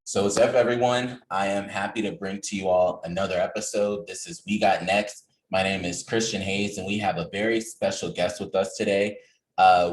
So what's up, everyone? I am happy to bring to you all another episode. This is We Got Next. My name is Christian Hayes, and we have a very special guest with us today.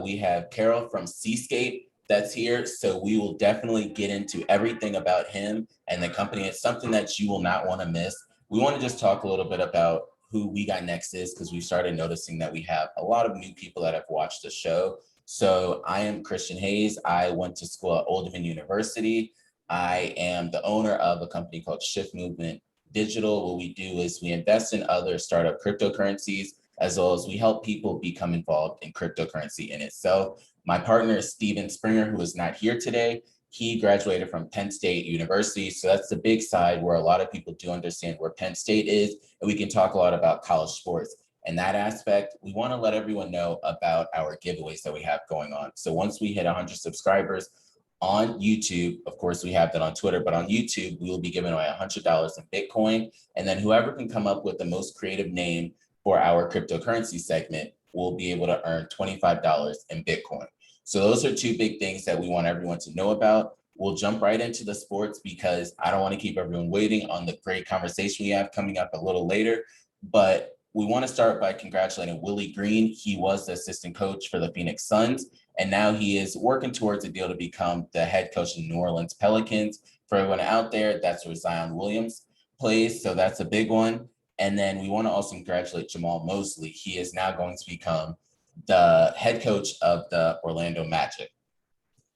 We have Kerel from Seascape that's here. So we will definitely get into everything about him and the company. It's something that you will not want to miss. We want to just talk a little bit about who We Got Next is, because we started noticing that we have a lot of new people that have watched the show. So I am Christian Hayes. I went to school at Old Dominion University. I am the owner of a company called Shift Movement Digital. What we do is we invest in other startup cryptocurrencies, as well as we help people become involved in cryptocurrency in itself. My partner is Steven Springer, who is not here today. He graduated from Penn State University. So that's the big side where a lot of people do understand where Penn State is. And we can talk a lot about college sports. In that aspect, we want to let everyone know about our giveaways that we have going on. So once we hit 100 subscribers, on YouTube, of course, we have that on Twitter, but on YouTube, we will be giving away $100 in Bitcoin. And then whoever can come up with the most creative name for our cryptocurrency segment will be able to earn $25 in Bitcoin. So those are two big things that we want everyone to know about. We'll jump right into the sports because I don't want to keep everyone waiting on the great conversation we have coming up a little later. But we want to start by congratulating Willie Green. He was the assistant coach for the Phoenix Suns. And now he is working towards a deal to become the head coach of the New Orleans Pelicans. For everyone out there, that's where Zion Williams plays. So that's a big one. And then we want to also congratulate Jamal Mosley. He is now going to become the head coach of the Orlando Magic.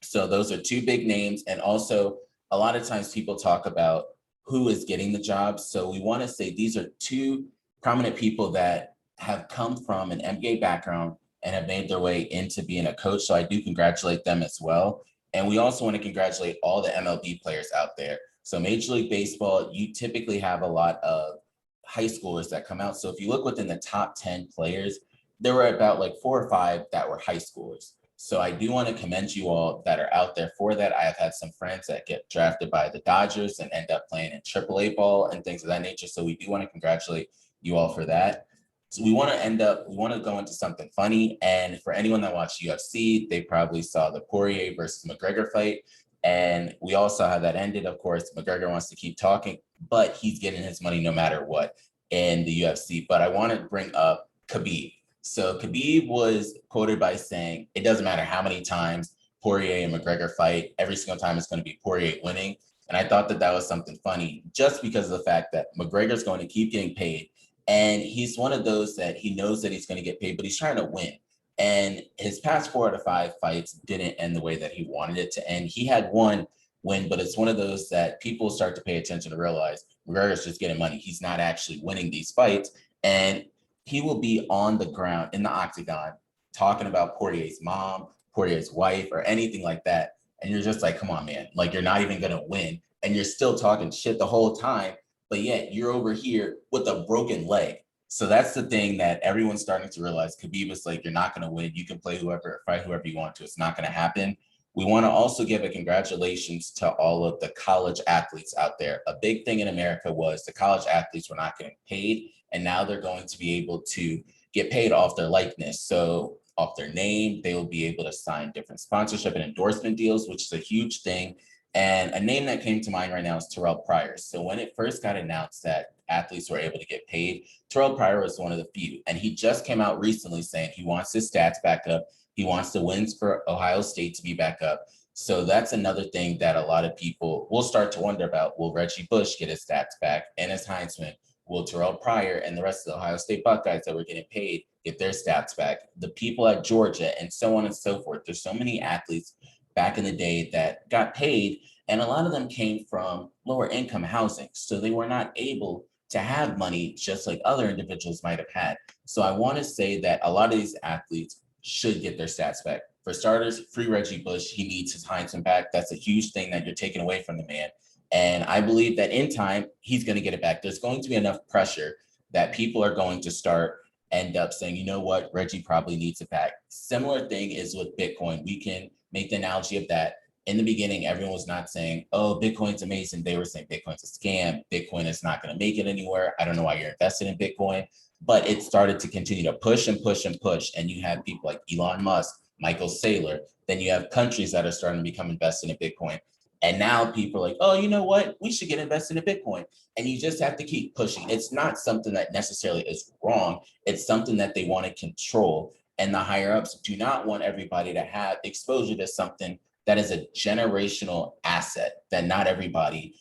So those are two big names. And also, a lot of times people talk about who is getting the job. So we want to say these are two prominent people that have come from an NBA background and have made their way into being a coach. So I do congratulate them as well. And we also want to congratulate all the MLB players out there. So Major League Baseball, you typically have a lot of high schoolers that come out. So if you look within the top 10 players, there were about like 4 or 5 that were high schoolers. So I do want to commend you all that are out there for that. I have had some friends that get drafted by the Dodgers and end up playing in AAA ball and things of that nature. So we do want to congratulate you all for that. So we want to go into something funny. And for anyone that watched UFC, they probably saw the Poirier versus McGregor fight. And we all saw how that ended. Of course, McGregor wants to keep talking, but he's getting his money no matter what in the UFC. But I want to bring up Khabib. So Khabib was quoted by saying, it doesn't matter how many times Poirier and McGregor fight, every single time it's going to be Poirier winning. And I thought that that was something funny just because of the fact that McGregor's going to keep getting paid. And he's one of those that he knows that he's going to get paid, but he's trying to win. And his past 4 out of 5 fights didn't end the way that he wanted it to end. He had one win, but it's one of those that people start to pay attention to realize McGregor's just getting money. He's not actually winning these fights. And he will be on the ground in the octagon talking about Poirier's mom, Poirier's wife, or anything like that. And you're just like, come on, man. Like, you're not even going to win. And you're still talking shit the whole time. But yet you're over here with a broken leg. So that's the thing that everyone's starting to realize. Khabib is like, you're not going to win. You can fight whoever you want to. It's not going to happen. We want to also give a congratulations to all of the college athletes out there. A big thing in America was the college athletes were not getting paid. And now they're going to be able to get paid off their likeness. So off their name, they will be able to sign different sponsorship and endorsement deals, which is a huge thing. And a name that came to mind right now is Terrell Pryor. So when it first got announced that athletes were able to get paid, Terrell Pryor was one of the few. And he just came out recently saying he wants his stats back up. He wants the wins for Ohio State to be back up. So that's another thing that a lot of people will start to wonder about. Will Reggie Bush get his stats back and his Heisman? Will Terrell Pryor and the rest of the Ohio State Buckeyes that were getting paid get their stats back? The people at Georgia and so on and so forth. There's so many athletes back in the day that got paid, and a lot of them came from lower income housing. So they were not able to have money just like other individuals might have had. So I want to say that a lot of these athletes should get their stats back. For starters, free Reggie Bush. He needs his Heisman back. That's a huge thing that you're taking away from the man. And I believe that in time, he's going to get it back. There's going to be enough pressure that people are going to end up saying, you know what, Reggie probably needs it back. Similar thing is with Bitcoin. We can make the analogy of that. In the beginning, everyone was not saying, oh, Bitcoin's amazing. They were saying Bitcoin's a scam. Bitcoin is not going to make it anywhere. I don't know why you're invested in Bitcoin. But it started to continue to push and push and push. And you have people like Elon Musk, Michael Saylor. Then you have countries that are starting to become invested in Bitcoin. And now people are like, oh, you know what? We should get invested in Bitcoin. And you just have to keep pushing. It's not something that necessarily is wrong. It's something that they want to control. And the higher ups do not want everybody to have exposure to something that is a generational asset that not everybody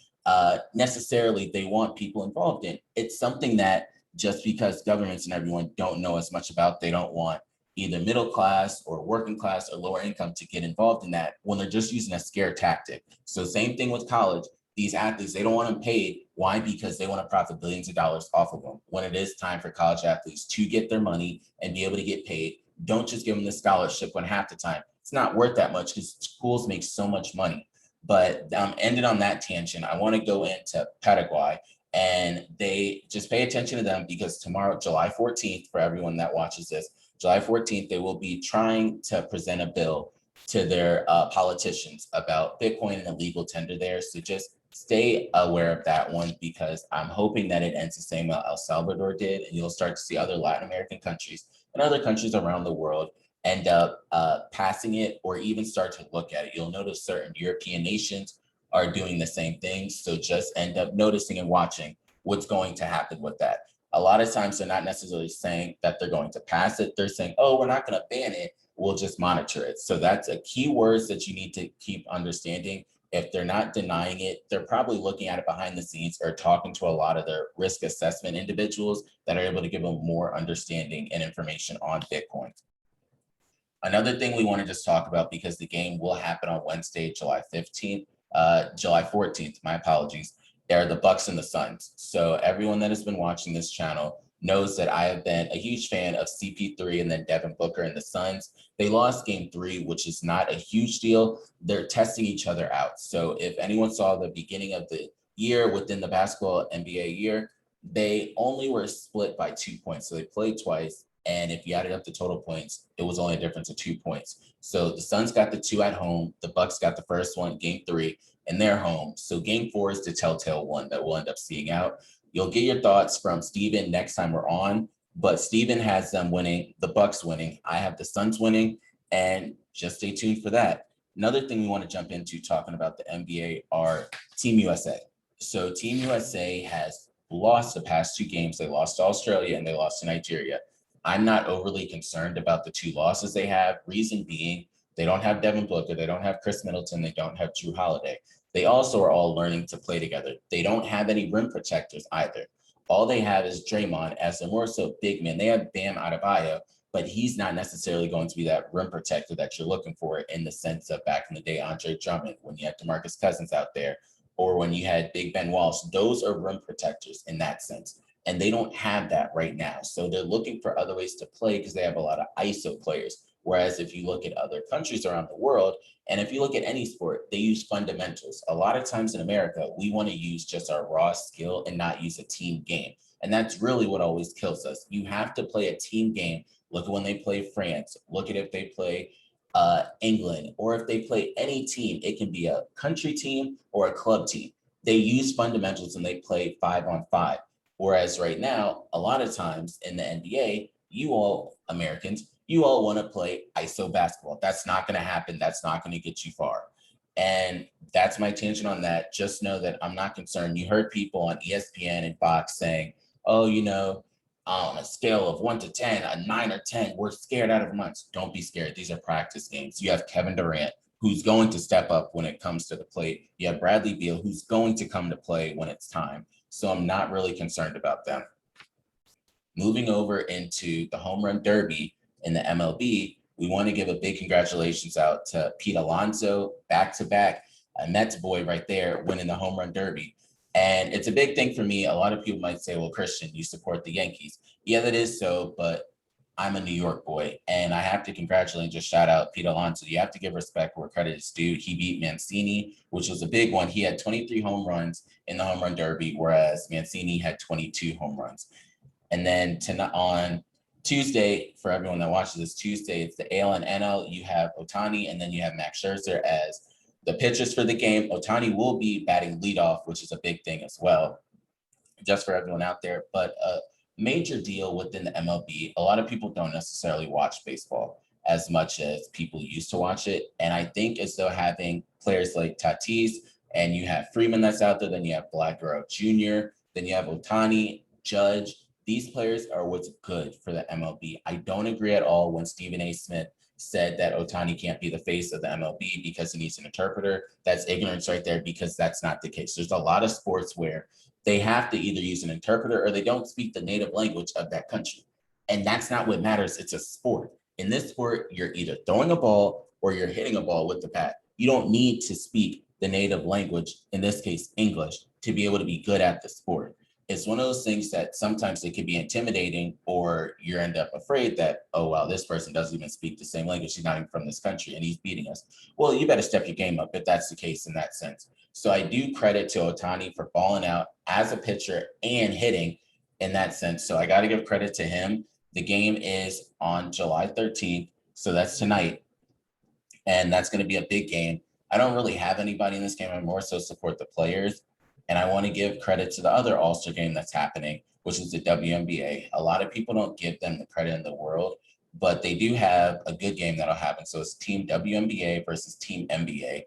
necessarily they want people involved in. It's something that just because governments and everyone don't know as much about, they don't want either middle class or working class or lower income to get involved in that when they're just using a scare tactic. So same thing with college. These athletes, they don't want them paid. Why? Because they want to profit billions of dollars off of them. When it is time for college athletes to get their money and be able to get paid, don't just give them the scholarship when half the time it's not worth that much because schools make so much money. But ended on that tangent, I want to go into Paraguay, and they just pay attention to them because tomorrow, July 14th, for everyone that watches this, July 14th, they will be trying to present a bill to their politicians about Bitcoin and illegal tender there. So just stay aware of that one because I'm hoping that it ends the same way El Salvador did, and you'll start to see other Latin American countries and other countries around the world end up passing it or even start to look at it. You'll notice certain European nations are doing the same thing. So just end up noticing and watching what's going to happen with that. A lot of times they're not necessarily saying that they're going to pass it. They're saying, oh, we're not going to ban it. We'll just monitor it. So that's a key words that you need to keep understanding. If they're not denying it, they're probably looking at it behind the scenes or talking to a lot of their risk assessment individuals that are able to give them more understanding and information on Bitcoin. Another thing we want to just talk about, because the game will happen on Wednesday, July 15th, July 14th, my apologies, are the Bucks and the Suns. So everyone that has been watching this channel knows that I have been a huge fan of CP3 and then Devin Booker and the Suns. They lost game 3, which is not a huge deal. They're testing each other out. So if anyone saw the beginning of the year within the basketball NBA year, they only were split by 2 points. So they played twice. And if you added up the total points, it was only a difference of 2 points. So the Suns got the 2 at home. The Bucks got the first one, game 3, and they're home. So game 4 is the telltale one that we'll end up seeing out. You'll get your thoughts from Steven next time we're on, but Steven has them winning, the Bucks winning. I have the Suns winning, and just stay tuned for that. Another thing we want to jump into talking about the NBA are Team USA. So Team USA has lost the past 2 games. They lost to Australia and they lost to Nigeria. I'm not overly concerned about the 2 losses they have. Reason being, they don't have Devin Booker, they don't have Chris Middleton, they don't have Drew Holiday. They also are all learning to play together. They don't have any rim protectors either. All they have is Draymond as a more so big man. They have Bam Adebayo, but he's not necessarily going to be that rim protector that you're looking for in the sense of back in the day, Andre Drummond, when you had DeMarcus Cousins out there, or when you had Big Ben Wallace. Those are rim protectors in that sense. And they don't have that right now. So they're looking for other ways to play because they have a lot of ISO players. Whereas if you look at other countries around the world, and if you look at any sport, they use fundamentals. A lot of times in America, we want to use just our raw skill and not use a team game. And that's really what always kills us. You have to play a team game. Look at when they play France. Look at if they play England, or if they play any team. It can be a country team or a club team. They use fundamentals and they play 5-on-5. Whereas right now, a lot of times in the NBA, you all Americans, you all want to play ISO basketball. That's not going to happen. That's not going to get you far. And that's my tangent on that. Just know that I'm not concerned. You heard people on ESPN and Fox saying, oh, on a scale of 1 to 10, a 9 or 10, we're scared out of months. Don't be scared. These are practice games. You have Kevin Durant, who's going to step up when it comes to the plate. You have Bradley Beal, who's going to come to play when it's time. So I'm not really concerned about them. Moving over into the home run derby in the MLB, we want to give a big congratulations out to Pete Alonso, back-to-back, a Mets boy right there, winning the home run derby. And it's a big thing for me. A lot of people might say, well, Christian, you support the Yankees. Yeah, that is so, but I'm a New York boy, and I have to congratulate and just shout out Pete Alonso. You have to give respect where credit is due. He beat Mancini, which was a big one. He had 23 home runs in the home run derby, whereas Mancini had 22 home runs. And then on Tuesday, for everyone that watches this Tuesday, it's the AL and NL. You have Ohtani, and then you have Max Scherzer as the pitchers for the game. Ohtani will be batting leadoff, which is a big thing as well, just for everyone out there. But major deal within the MLB. A lot of people don't necessarily watch baseball. as much as people used to watch it. And I think as though having players like Tatis, and you have Freeman that's out there, then you have Blackrock Jr., then you have Ohtani, Judge. These players are what's good for the MLB. I don't agree at all when Stephen A. Smith said that Ohtani can't be the face of the MLB because he needs an interpreter. That's ignorance right there, because that's not the case. There's a lot of sports where they have to either use an interpreter or they don't speak the native language of that country. And that's not what matters. It's a sport. In this sport, you're either throwing a ball or you're hitting a ball with the bat. You don't need to speak the native language, in this case, English, to be able to be good at the sport. It's one of those things that sometimes it can be intimidating, or you end up afraid that, oh, wow, this person doesn't even speak the same language. He's not even from this country and he's beating us. Well, you better step your game up if that's the case in that sense. So I do credit to Ohtani for balling out as a pitcher and hitting in that sense. So I got to give credit to him. The game is on July 13th. So that's tonight. And that's going to be a big game. I don't really have anybody in this game. I more so support the players. And I want to give credit to the other All-Star game that's happening, which is the WNBA. A lot of people don't give them the credit in the world, but they do have a good game that'll happen. So it's Team WNBA versus Team NBA,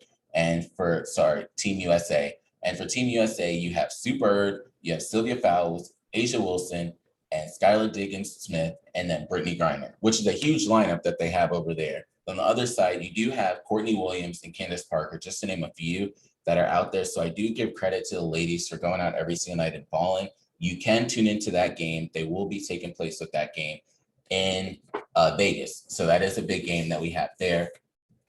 Team USA. And for Team USA, you have Sue Bird, you have Sylvia Fowles, Asia Wilson, and Skylar Diggins-Smith, and then Brittany Griner, which is a huge lineup that they have over there. On the other side, you do have Courtney Williams and Candace Parker, just to name a few that are out there. So I do give credit to the ladies for going out every single night and balling. You can tune into that game. They will be taking place with that game in Vegas. So that is a big game that we have there.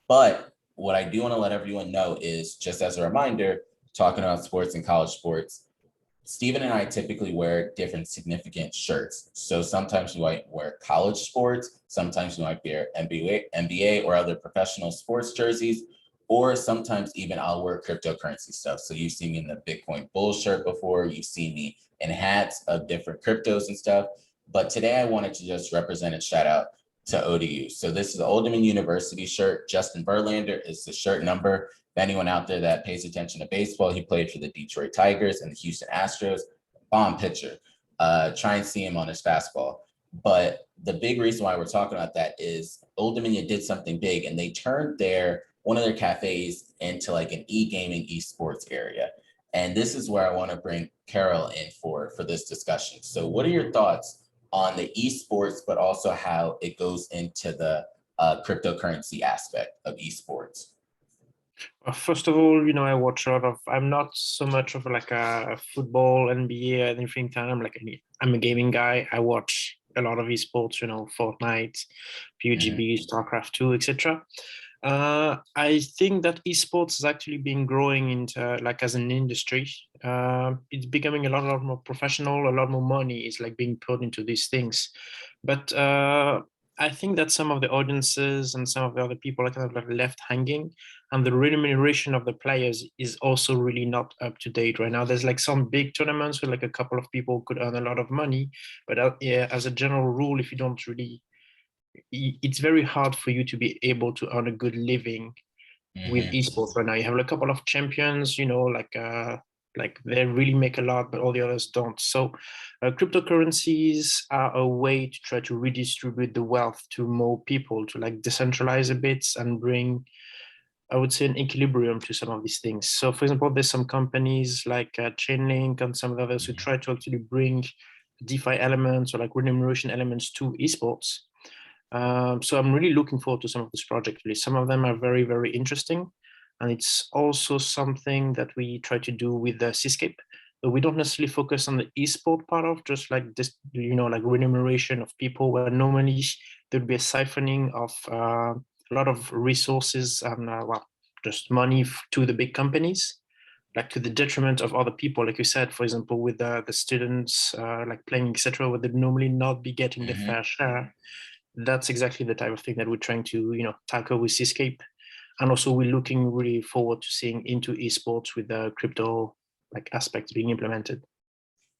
But what I do want to let everyone know is, just as a reminder, talking about sports and college sports, Steven and I typically wear different significant shirts. So sometimes we might wear college sports, sometimes we might wear NBA or other professional sports jerseys, or sometimes even I'll wear cryptocurrency stuff. So you've seen me in the Bitcoin Bull shirt before, you've seen me in hats of different cryptos and stuff. But today I wanted to just represent and shout out to ODU. So this is the Old Dominion University shirt. Justin Verlander is the shirt number. If anyone out there that pays attention to baseball, he played for the Detroit Tigers and the Houston Astros. Bomb pitcher. Try and see him on his fastball. But the big reason why we're talking about that is Old Dominion did something big, and they turned one of their cafes into like an e-gaming, esports area. And this is where I want to bring Kerel in for this discussion. So what are your thoughts on the esports, but also how it goes into the cryptocurrency aspect of esports? First of all, I watch a lot of, I'm not so much of like a football, NBA, anything time. I'm a gaming guy. I watch a lot of esports, Fortnite, PUBG, StarCraft 2, etc. I think that esports is actually been growing into as an industry. It's becoming a lot more professional. A lot more money is being put into these things. But I think that some of the audiences and some of the other people are kind of left hanging, and the remuneration of the players is also really not up to date right now. There's some big tournaments where a couple of people could earn a lot of money, but as a general rule, if you don't really, it's very hard for you to be able to earn a good living with esports right now. You have a couple of champions, they really make a lot, but all the others don't. So cryptocurrencies are a way to try to redistribute the wealth to more people, to decentralize a bit and bring, I would say, an equilibrium to some of these things. So for example, there's some companies like Chainlink and some of the others who try to actually bring DeFi elements or remuneration elements to esports. So I'm really looking forward to some of these projects. Really. Some of them are very, very interesting. And it's also something that we try to do with the Seascape. But we don't necessarily focus on the esport part of just this, remuneration of people, where normally there'd be a siphoning of a lot of resources and just money to the big companies, to the detriment of other people. Like you said, for example, with the students playing, etc., where they'd normally not be getting the fair share. That's exactly the type of thing that we're trying to, tackle with Seascape. And also we're looking really forward to seeing into esports with the crypto aspects being implemented.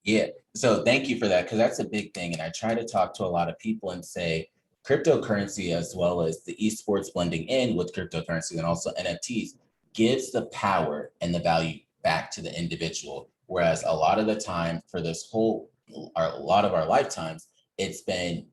Yeah, so thank you for that, because that's a big thing. And I try to talk to a lot of people and say cryptocurrency, as well as the esports blending in with cryptocurrency and also NFTs, gives the power and the value back to the individual. Whereas a lot of the time for a lot of our lifetimes, it's been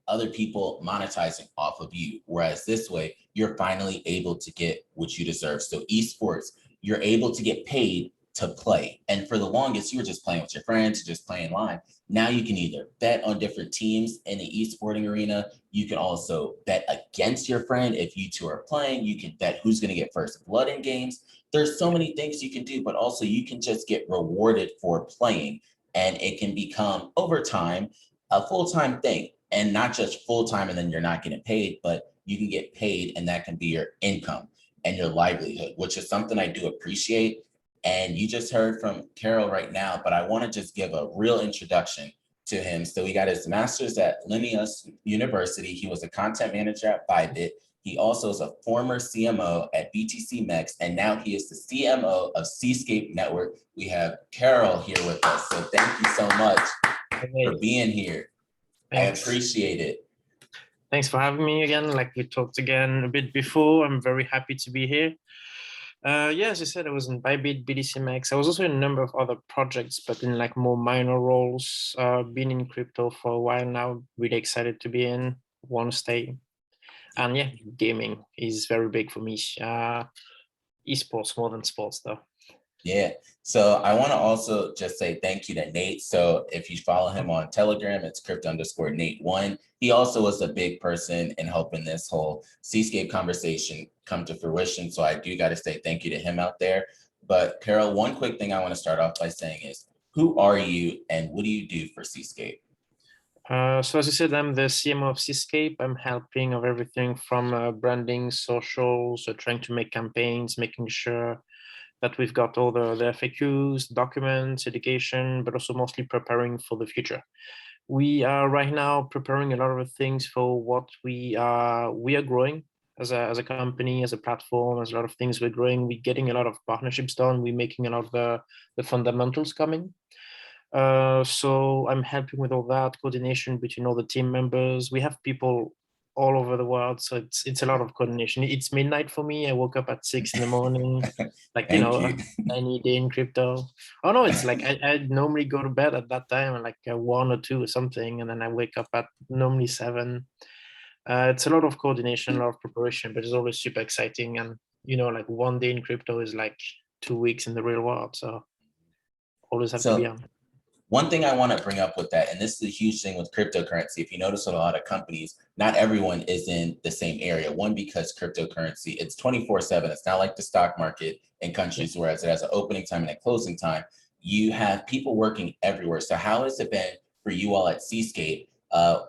other people monetizing off of you. Whereas this way, you're finally able to get what you deserve. So esports, you're able to get paid to play. And for the longest, you were just playing with your friends, just playing live. Now you can either bet on different teams in the esporting arena. You can also bet against your friend. If you two are playing, you can bet who's going to get first blood in games. There's so many things you can do, but also you can just get rewarded for playing. And it can become, over time, a full-time thing. And not just full-time and then you're not getting paid, but you can get paid and that can be your income and your livelihood, which is something I do appreciate. And you just heard from Kerel right now, but I want to just give a real introduction to him. So he got his master's at Linnaeus University. He was a content manager at Bybit. He also is a former CMO at BTC Mex, and now he is the CMO of Seascape Network. We have Kerel here with us. So thank you so much for being here. Thanks. I appreciate it. Thanks for having me again. Like we talked again a bit before, I'm very happy to be here. Yeah, as you said, I was in Bybit, BTC Mex. I was also in a number of other projects, but in like more minor roles. Been in crypto for a while now. Really excited to be in. Want to stay. And yeah, gaming is very big for me. Esports more than sports, though. Yeah. So I want to also just say thank you to Nate. So if you follow him on Telegram, it's crypto_Nate1. He also was a big person in helping this whole Seascape conversation come to fruition. So I do got to say thank you to him out there. But Kerel, one quick thing I want to start off by saying is, who are you and what do you do for Seascape? So as you said, I'm the CMO of Seascape. I'm helping of everything from branding, socials, so trying to make campaigns, making sure that we've got all the FAQs, documents, education, but also mostly preparing for the future. We are right now preparing a lot of things for what we are growing as a company, as a platform, as a lot of things we're growing. We're getting a lot of partnerships done. We're making a lot of the fundamentals coming. So I'm helping with all that coordination between all the team members. We have people all over the world, so it's a lot of coordination. It's midnight for me. I woke up at 6 a.m, like any day in crypto. Oh no, it's like I normally go to bed at that time, like 1 or 2 or something, and then I wake up at normally 7. It's a lot of coordination, a lot of preparation, but it's always super exciting. And like one day in crypto is like 2 weeks in the real world, so always have to be on. One thing I want to bring up with that, and this is a huge thing with cryptocurrency, if you notice with a lot of companies, not everyone is in the same area. One, because cryptocurrency, it's 24/7. It's not like the stock market in countries, whereas it has an opening time and a closing time. You have people working everywhere. So how has it been for you all at Seascape,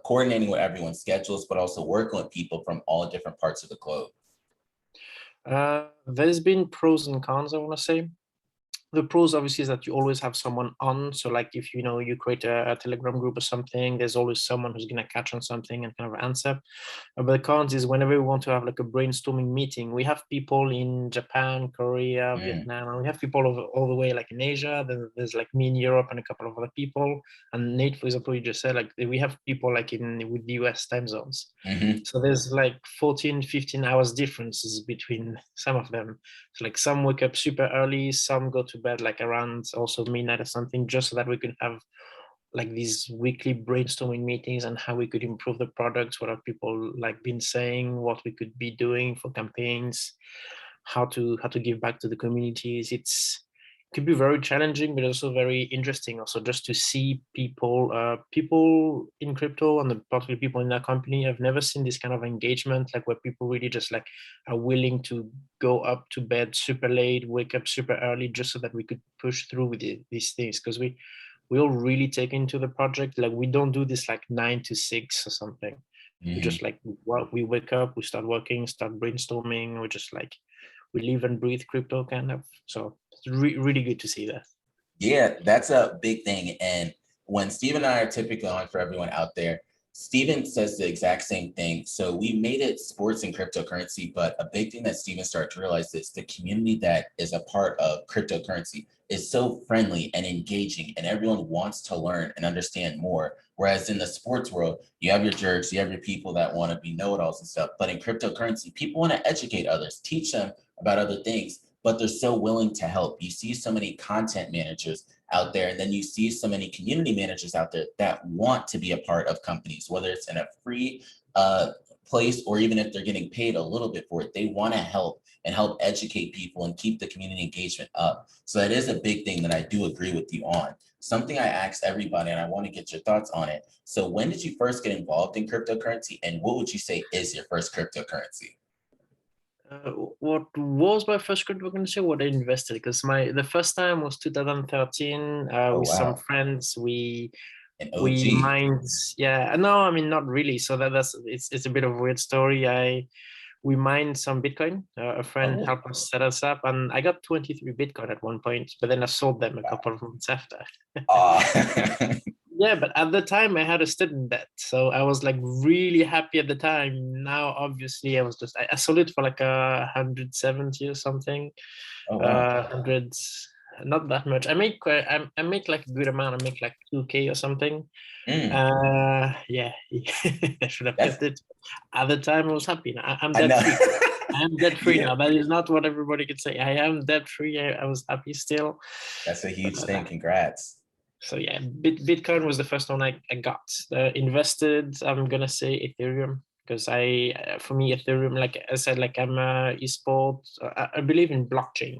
coordinating with everyone's schedules, but also working with people from all different parts of the globe? There's been pros and cons, I want to say. The pros obviously is that you always have someone on. So like if you create a Telegram group or something, there's always someone who's going to catch on something and kind of answer. But the cons is whenever we want to have like a brainstorming meeting, we have people in Japan, Korea, Vietnam, and we have people all the way like in Asia. Then there's like me in Europe and a couple of other people. And Nate, for example, you just said like we have people like with the US time zones. So there's like 14, 15 hours differences between some of them. So like some wake up super early, some go to bed like around also midnight or something, just so that we could have like these weekly brainstorming meetings on how we could improve the products, what have people like been saying, what we could be doing for campaigns, how to give back to the communities. It could be very challenging, but also very interesting. Also, just to see people in crypto and particularly people in that company. I've never seen this kind of engagement, like where people really just like are willing to go up to bed super late, wake up super early, just so that we could push through with these things. Because we all really take into the project. Like we don't do this like 9 to 6 or something. We just like we wake up, we start working, start brainstorming. We live and breathe crypto kind of. So it's really good to see that. Yeah, that's a big thing. And when Steve and I are typically on, for everyone out there, Steven says the exact same thing. So we made it sports and cryptocurrency, but a big thing that Steven started to realize is the community that is a part of cryptocurrency is so friendly and engaging, and everyone wants to learn and understand more. Whereas in the sports world, you have your jerks, you have your people that want to be know-it-alls and stuff. But in cryptocurrency, people want to educate others, teach them about other things. but they're so willing to help. You see so many content managers out there, and then you see so many community managers out there that want to be a part of companies, whether it's in a free place or even if they're getting paid a little bit for it. They want to help and help educate people and keep the community engagement up. So that is a big thing that I do agree with you on. Something I asked everybody, and I want to get your thoughts on it. So when did you first get involved in cryptocurrency, and what would you say is your first cryptocurrency? What was my first cryptocurrency? What I invested, because the first time was 2013 Oh, with some wow. friends. An We OG. mined, yeah. No, I mean not really. So that's it's a bit of a weird story. We mined some Bitcoin. A friend Oh, helped us set us up, and I got 23 Bitcoin at one point, but then I sold them a wow. couple of months after. Uh, Yeah, but at the time I had a student debt, so I was like really happy at the time. Now, obviously, I sold it for like 170 or something, oh, wow. hundreds, not that much. I make like a good amount. I make like 2K or something. Mm, Yeah, I should have that's, kept it. At the time, I was happy. I'm I debt know. free. I am debt free Yeah, now. That is not what everybody could say. I am debt free. I was happy still. that's a huge Uh, thing. Congrats. so yeah, Bitcoin was the first one I got. Invested, I'm gonna say Ethereum, because for me, Ethereum, like I said, like I'm a esports. I believe in blockchain.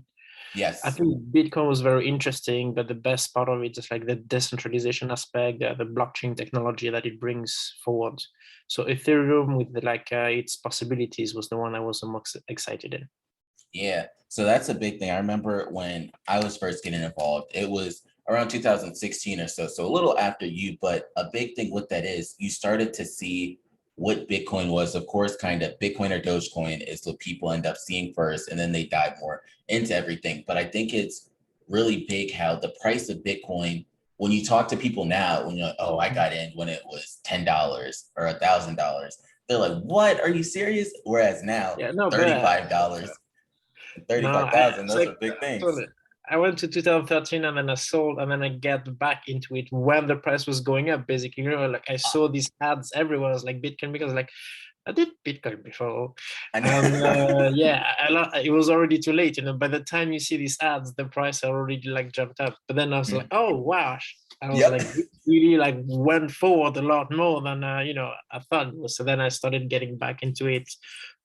I Yes. think Bitcoin was very interesting, but the best part of it is like the decentralization aspect, the blockchain technology that it brings forward. So Ethereum, with its possibilities, was the one I was the most excited in. Yeah. So that's a big thing. I remember when I was first getting involved, it was around 2016 or so. So a little after you, but a big thing with that is you started to see what Bitcoin was. Of course, kind of Bitcoin or Dogecoin is what people end up seeing first, and then they dive more into everything. But I think it's really big how the price of Bitcoin, when you talk to people now, when you're like, oh, I got in when it was $10 or $1,000, they're like, what? Are you serious? Whereas now, Yeah, no, but $35, no, 35,000, it's those like are big I told things. it. I went to 2013 and then I sold and then I get back into it when the price was going up. Basically, like I Uh, saw these ads everywhere. I was like Bitcoin because like I did Bitcoin before, and and yeah, it was already too late. By the time you see these ads, the price already like jumped up. But then I was like, oh wow, I was yep. like really like went forward a lot more than I thought it was. So then I started getting back into it,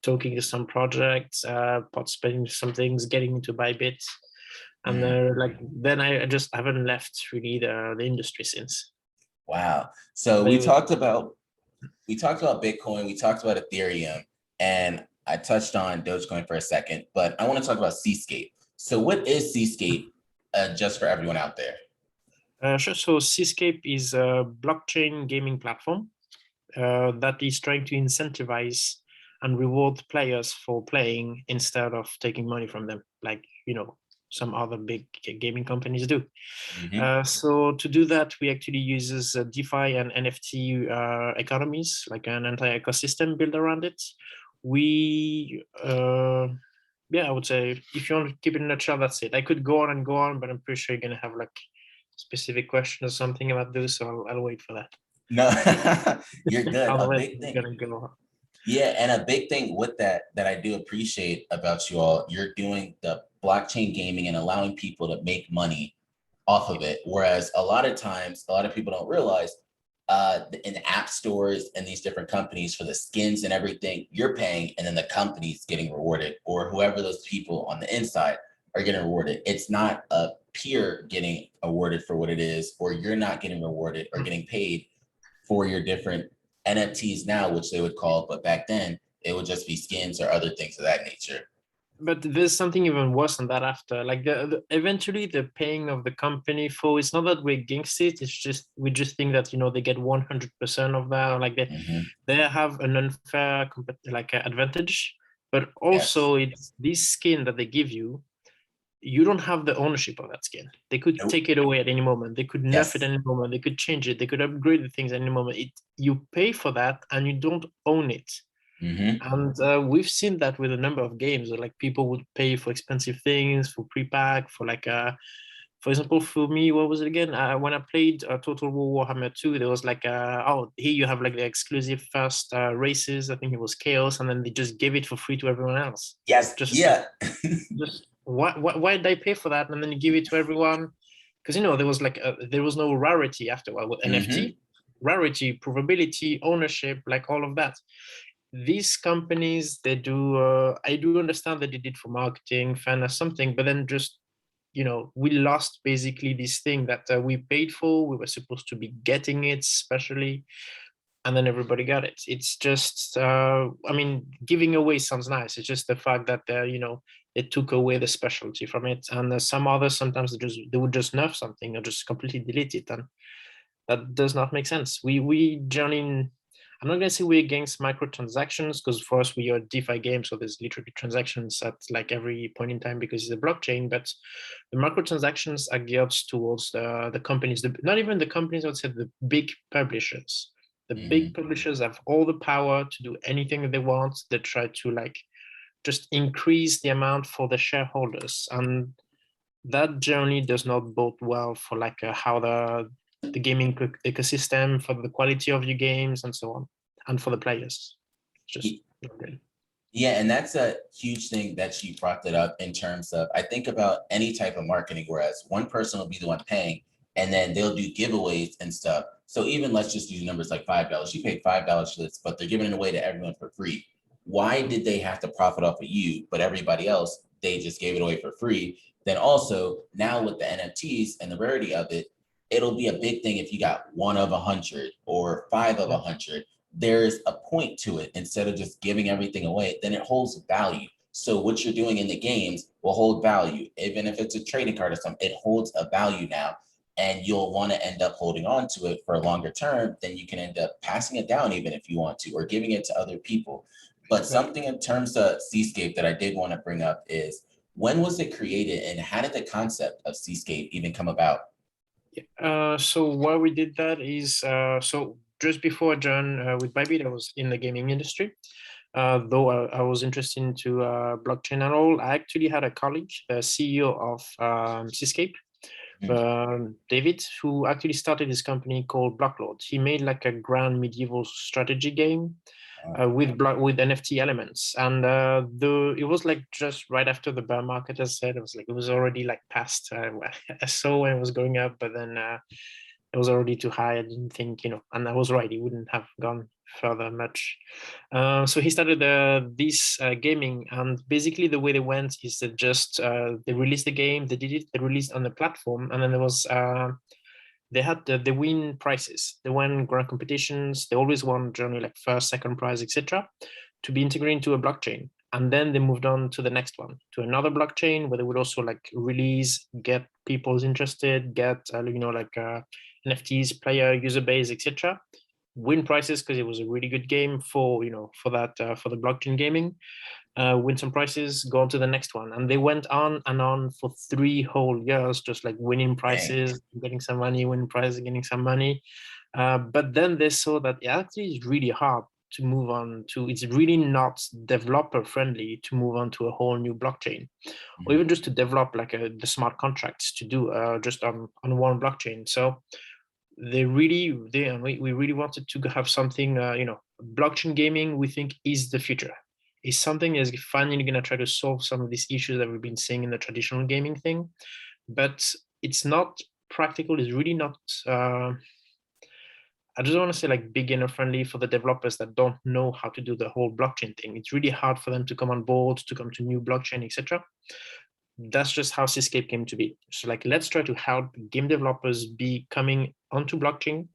talking to some projects, participating in some things, getting into Bybit, and Mm, like then I just haven't left really the industry since. wow. So But we it was talked about Bitcoin, we talked about Ethereum, and I touched on Dogecoin for a second, but I want to talk about Seascape. So what is Seascape, just for everyone out there? sure. So Seascape is a blockchain gaming platform that is trying to incentivize and reward players for playing instead of taking money from them, like some other big gaming companies do. Mm-hmm. So to do that, we actually uses DeFi and NFT economies, like an entire ecosystem built around it. We yeah, I would say if you want to keep it in a nutshell, that's it. I could go on and go on, but I'm pretty sure you're gonna have like specific question or something about this, so I'll wait for that. No, you're good. A Otherwise, big we're thing. gonna go. Yeah, and a big thing with that I do appreciate about you all, you're doing the blockchain gaming and allowing people to make money off of it. Whereas a lot of times, a lot of people don't realize in app stores and these different companies for the skins and everything, you're paying and then the company's getting rewarded, or whoever those people on the inside are getting rewarded. It's not a peer getting awarded for what it is, or you're not getting rewarded or getting paid for your different NFTs now, which they would call, but back then it would just be skins or other things of that nature. But there's something even worse than that after. Like eventually the paying of the company for it's not that we're against it. It's just we just think that they get 100% of that. Or like Mm-hmm. they have an unfair advantage. But Yes. also it's this skin that they give you. You don't have the ownership of that skin. They could Nope. take it away at any moment. They could nerf it Yes. at any moment. They could change it. They could upgrade the things at any moment. You pay for that and you don't own it. Mm-hmm. And we've seen that with a number of games where like people would pay for expensive things, for pre-pack, for example, for me, what was it again? When I played Total War Warhammer 2, there was like, oh, here you have like the exclusive first races. I think it was Chaos, and then they just gave it for free to everyone else. Yes. Just, Yeah. just why did I pay for that and then you give it to everyone? Because there was there was no rarity after with NFT, rarity, provability, ownership, like all of that. These companies, they do. I do understand that they did for marketing, fairness, something, but then just we lost basically this thing that we paid for. We were supposed to be getting it, especially, and then everybody got it. It's just, giving away sounds nice. It's just the fact that they took away the specialty from it, and some others sometimes they would just nerf something or just completely delete it, and that does not make sense. We generally, I'm not gonna say we're against microtransactions because for us we are a DeFi game, so there's literally transactions at like every point in time because it's a blockchain. But the microtransactions are geared towards the companies, not even the companies. I would say the big publishers. The big publishers have all the power to do anything that they want. They try to just increase the amount for the shareholders, and that generally does not bode well for how the gaming ecosystem, for the quality of your games and so on, and for the players. Just not good. Yeah, and that's a huge thing that you brought that up in terms of, I think about any type of marketing, whereas one person will be the one paying, and then they'll do giveaways and stuff. So even let's just use numbers like $5. You paid $5 for this, but they're giving it away to everyone for free. Why did they have to profit off of you, but everybody else, they just gave it away for free? Then also now with the NFTs and the rarity of it, it'll be a big thing if you got 1 of 100 or 5 of 100. There's a point to it. Instead of just giving everything away, then it holds value. So what you're doing in the games will hold value. Even if it's a trading card or something, it holds a value now. And you'll want to end up holding on to it for a longer term. Then you can end up passing it down even if you want to, or giving it to other people. But something in terms of Seascape that I did want to bring up is, when was it created and how did the concept of Seascape even come about? So why we did that is, so just before I joined with Bybit, I was in the gaming industry. Though I was interested into blockchain and all, I actually had a colleague, the CEO of Seascape, David, who actually started this company called Blocklord. He made like a grand medieval strategy game with NFT elements, and it was like just right after the bear market. As I said, it was already like past. I saw when it was going up, but then it was already too high. I didn't think, and I was right. It wouldn't have gone further much. So he started this gaming, and basically the way they went is that just they released the game, they did it, they released on the platform, and then there was they had they win prizes, they won grand competitions, they always won generally like first, second prize, etc., to be integrated into a blockchain. And then they moved on to the next one, to another blockchain where they would also release, get people interested, get NFTs, player, user base, etc. Win prizes because it was a really good game for for the blockchain gaming. Win some prizes, go on to the next one, and they went on and on for 3 whole years, just winning prizes, getting some money, winning prizes, getting some money. But then they saw that it actually is really hard to move on to. It's really not developer friendly to move on to a whole new blockchain, or even just to develop the smart contracts to do just on one blockchain. So we really wanted to have something, blockchain gaming, we think is the future. Is something that is finally going to try to solve some of these issues that we've been seeing in the traditional gaming thing. But it's not practical, it's really not, I just want to say beginner friendly for the developers that don't know how to do the whole blockchain thing. It's really hard for them to come on board, to come to new blockchain, etc. That's just how Seascape came to be. So let's try to help game developers be coming onto blockchain,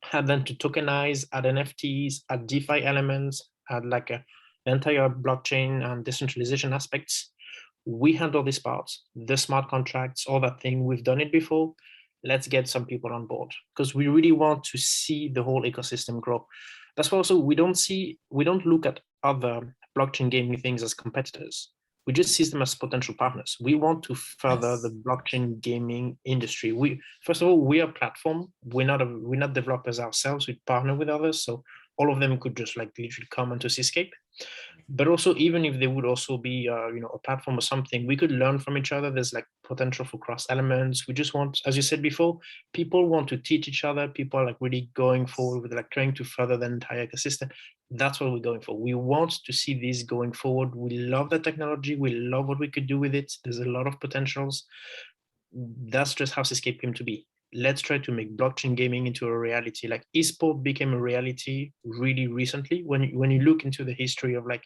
have them to tokenize, add NFTs, add DeFi elements, add the entire blockchain and decentralization aspects. We handle these parts, the smart contracts, all that thing. We've done it before. Let's get some people on board because we really want to see the whole ecosystem grow. That's why also we don't look at other blockchain gaming things as competitors. We just see them as potential partners. We want to further the blockchain gaming industry. First of all, we are a platform. We're not developers ourselves. We partner with others, so all of them could just literally come onto Seascape. But also, even if they would also be, a platform or something, we could learn from each other. There's like potential for cross elements. We just want, as you said before, people want to teach each other. People are like really going forward with like trying to further the entire ecosystem. That's what we're going for. We want to see this going forward. We love the technology. We love what we could do with it. There's a lot of potentials. That's just how Seascape came to be. Let's try to make blockchain gaming into a reality. Like esport became a reality really recently. When you look into the history of like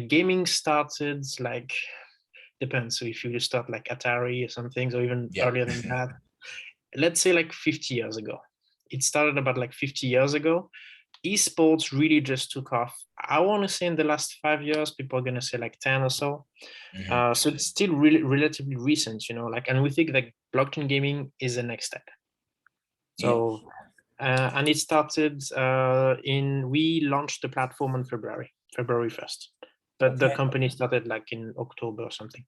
gaming started, like depends. So if you just start like Atari or some things, or even earlier than that, let's say like 50 years ago. It started about like 50 years ago. Esports really just took off. I want to say in the last 5 years, people are going to say like 10 or so. So it's still really relatively recent, like, and we think that blockchain gaming is the next step. So, and it started we launched the platform on February 1st, but the company started like in October or something.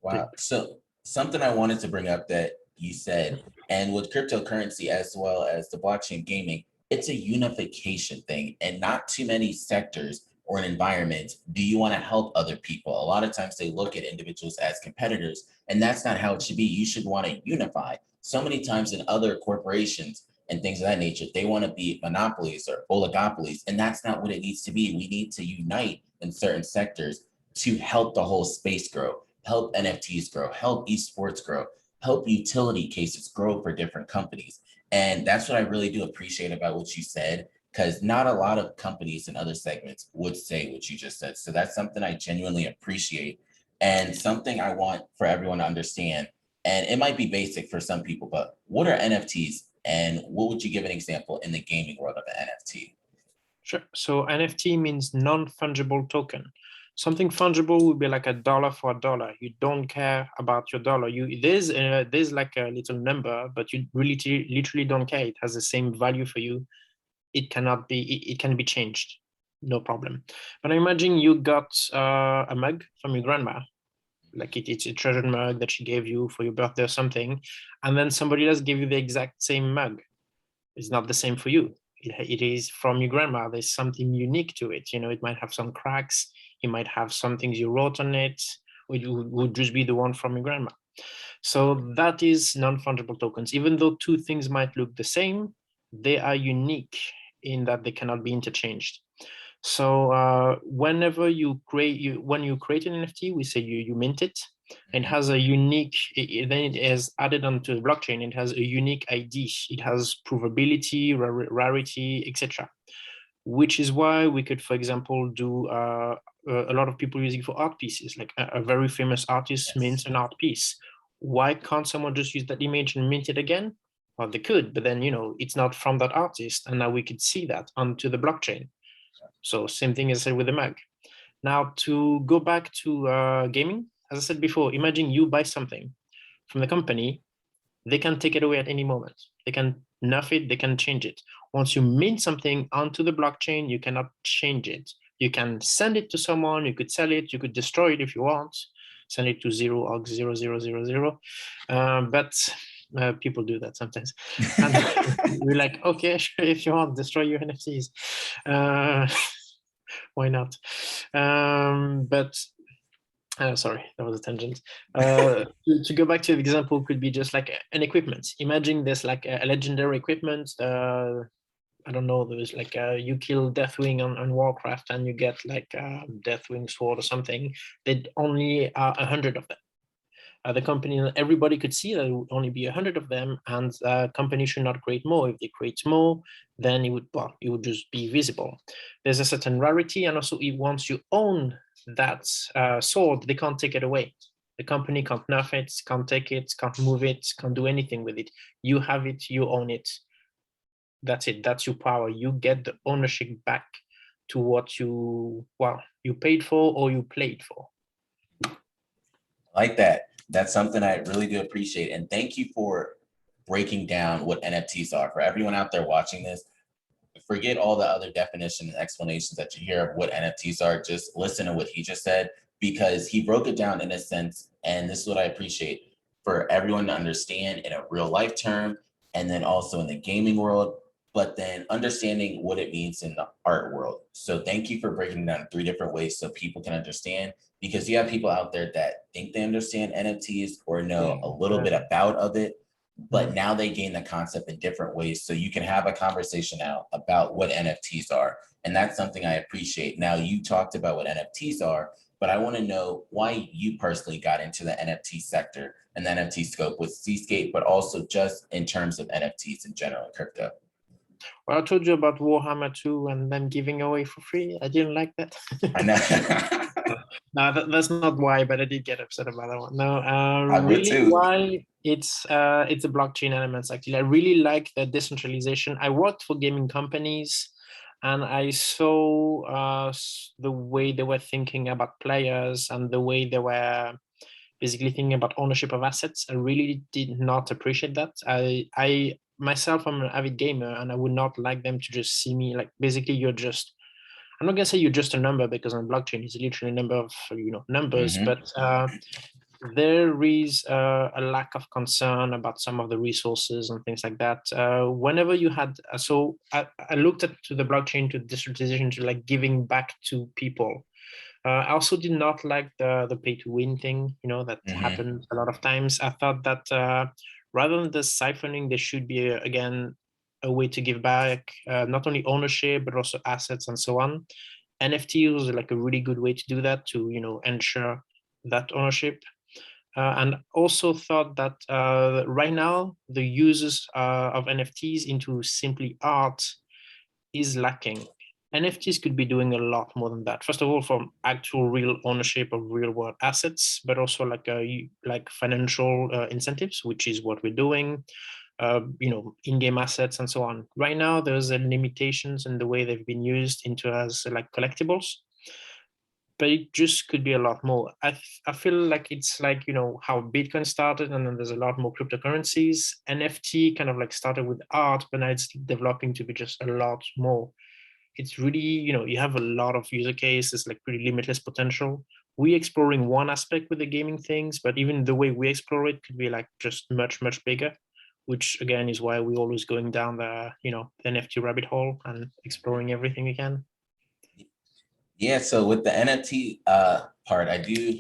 Wow. So something I wanted to bring up that you said, and with cryptocurrency as well as the blockchain gaming, it's a unification thing, and not too many sectors or an environment do you want to help other people. A lot of times they look at individuals as competitors, and that's not how it should be. You should want to unify. So many times in other corporations and things of that nature, they want to be monopolies or oligopolies, and that's not what it needs to be. We need to unite in certain sectors to help the whole space grow, help NFTs grow, help esports grow, help utility cases grow for different companies. And that's what I really do appreciate about what you said, because not a lot of companies in other segments would say what you just said. So that's something I genuinely appreciate, and something I want for everyone to understand. And it might be basic for some people, but what are NFTs, and what would you give an example in the gaming world of an NFT? Sure. So NFT means non-fungible token. Something fungible would be like $1 for $1. You don't care about your dollar. There's like a little number, but you really literally don't care. It has the same value for you. It cannot be. It can be changed, no problem. But imagine you got a mug from your grandma, like it's a treasured mug that she gave you for your birthday or something, and then somebody else gave you the exact same mug. It's not the same for you. It is from your grandma. There's something unique to it. It might have some cracks. It might have some things you wrote on it. It would just be the one from your grandma. So that is non-fungible tokens. Even though two things might look the same, they are unique in that they cannot be interchanged. So whenever when you create an NFT, we say you mint it. It has a unique, then it is added onto the blockchain. It has a unique ID. It has provability, rarity, etc. Which is why we could, for example, do a lot of people using for art pieces, like a very famous artist mints an art piece. Why can't someone just use that image and mint it again? Well, they could, but then, it's not from that artist. And now we could see that onto the blockchain. So same thing as I said with the mug. Now to go back to gaming, as I said before, imagine you buy something from the company, they can take it away at any moment. They can nerf it, they can change it. Once you mint something onto the blockchain, you cannot change it. You can send it to someone, you could sell it, you could destroy it if you want, send it to 0.00000. But people do that sometimes. And we're like, okay, sure, if you want, destroy your NFTs. Why not? But sorry, that was a tangent. To go back to the example, could be just like an equipment. Imagine there's like a legendary equipment. I don't know, there's like you kill Deathwing on Warcraft and you get like Deathwing sword or something. There'd only 100 of them. The company, everybody could see that there would only be 100 of them, and the company should not create more. If they create more, then it would just be visible. There's a certain rarity, and also once you own that sword, they can't take it away. The company can't nerf it, can't take it, can't move it, can't do anything with it. You have it, you own it. That's it. That's your power. You get the ownership back to what you paid for or you played for. Like that. That's something I really do appreciate. And thank you for breaking down what NFTs are. For everyone out there watching this, forget all the other definitions and explanations that you hear of what NFTs are. Just listen to what he just said, because he broke it down in a sense. And this is what I appreciate, for everyone to understand in a real life term, and then also in the gaming world, but then understanding what it means in the art world. So thank you for breaking it down 3 different ways so people can understand, because you have people out there that think they understand NFTs or know a little bit about of it, but now they gain the concept in different ways. So you can have a conversation now about what NFTs are. And that's something I appreciate. Now, you talked about what NFTs are, but I want to know why you personally got into the NFT sector and the NFT scope with Seascape, but also just in terms of NFTs in general, crypto. Well, I told you about Warhammer 2 and them giving away for free. I didn't like that. I know. No, that's not why, but I did get upset about that one. No, I would really, too. why it's the blockchain elements. Actually, I really like the decentralization. I worked for gaming companies, and I saw the way they were thinking about players and the way they were basically thinking about ownership of assets. I really did not appreciate that. I myself, I'm an avid gamer, and I would not like them to just see me like basically I'm not gonna say you're just a number, because on blockchain it's literally a number of numbers, but there is a lack of concern about some of the resources and things like that. Whenever you had, so I looked at to the blockchain, to decentralization, to like giving back to people. I also did not like the pay to win thing, that happens a lot of times. I thought that rather than the siphoning, there should be again a way to give back, not only ownership but also assets and so on. NFT was like a really good way to do that, to ensure that ownership. And also thought that right now the uses of NFTs into simply art is lacking. NFTs could be doing a lot more than that. First of all, from actual real ownership of real world assets, but also like financial incentives, which is what we're doing. In-game assets and so on. Right now, there's limitations in the way they've been used into as like collectibles, but it just could be a lot more. I feel like it's like, how Bitcoin started, and then there's a lot more cryptocurrencies. NFT kind of like started with art, but now it's developing to be just a lot more. It's really, you have a lot of user cases, like pretty limitless potential. We exploring one aspect with the gaming things, but even the way we explore it could be like just much, much bigger, which again is why we're always going down the, the NFT rabbit hole and exploring everything we can. Yeah, so with the NFT part, I do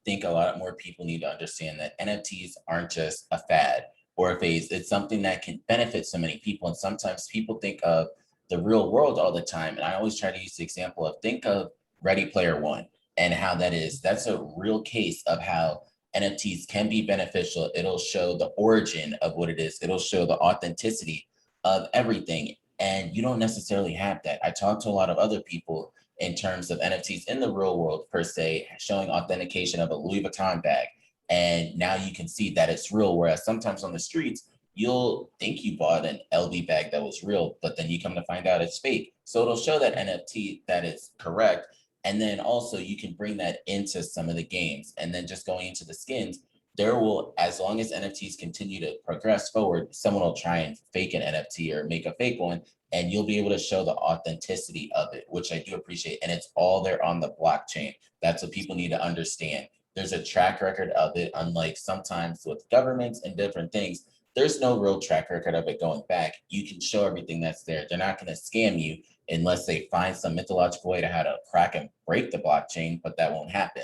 think a lot more people need to understand that NFTs aren't just a fad or a phase. It's something that can benefit so many people. And sometimes people think of the real world all the time. And I always try to use the example of, think of Ready Player One and how that is. That's a real case of how NFTs can be beneficial. It'll show the origin of what it is. It'll show the authenticity of everything. And you don't necessarily have that. I talk to a lot of other people in terms of NFTs in the real world, per se, showing authentication of a Louis Vuitton bag. And now you can see that it's real. Whereas sometimes on the streets, you'll think you bought an LV bag that was real, but then you come to find out it's fake. So it'll show that NFT that it's correct. And then also you can bring that into some of the games. And then just going into the skins, there will, as long as NFTs continue to progress forward, someone will try and fake an NFT or make a fake one, and you'll be able to show the authenticity of it, which I do appreciate. And it's all there on the blockchain. That's what people need to understand. There's a track record of it, unlike sometimes with governments and different things. There's no real track record of it going back. You can show everything that's there. They're not going to scam you unless they find some mythological way to how to crack and break the blockchain, but that won't happen.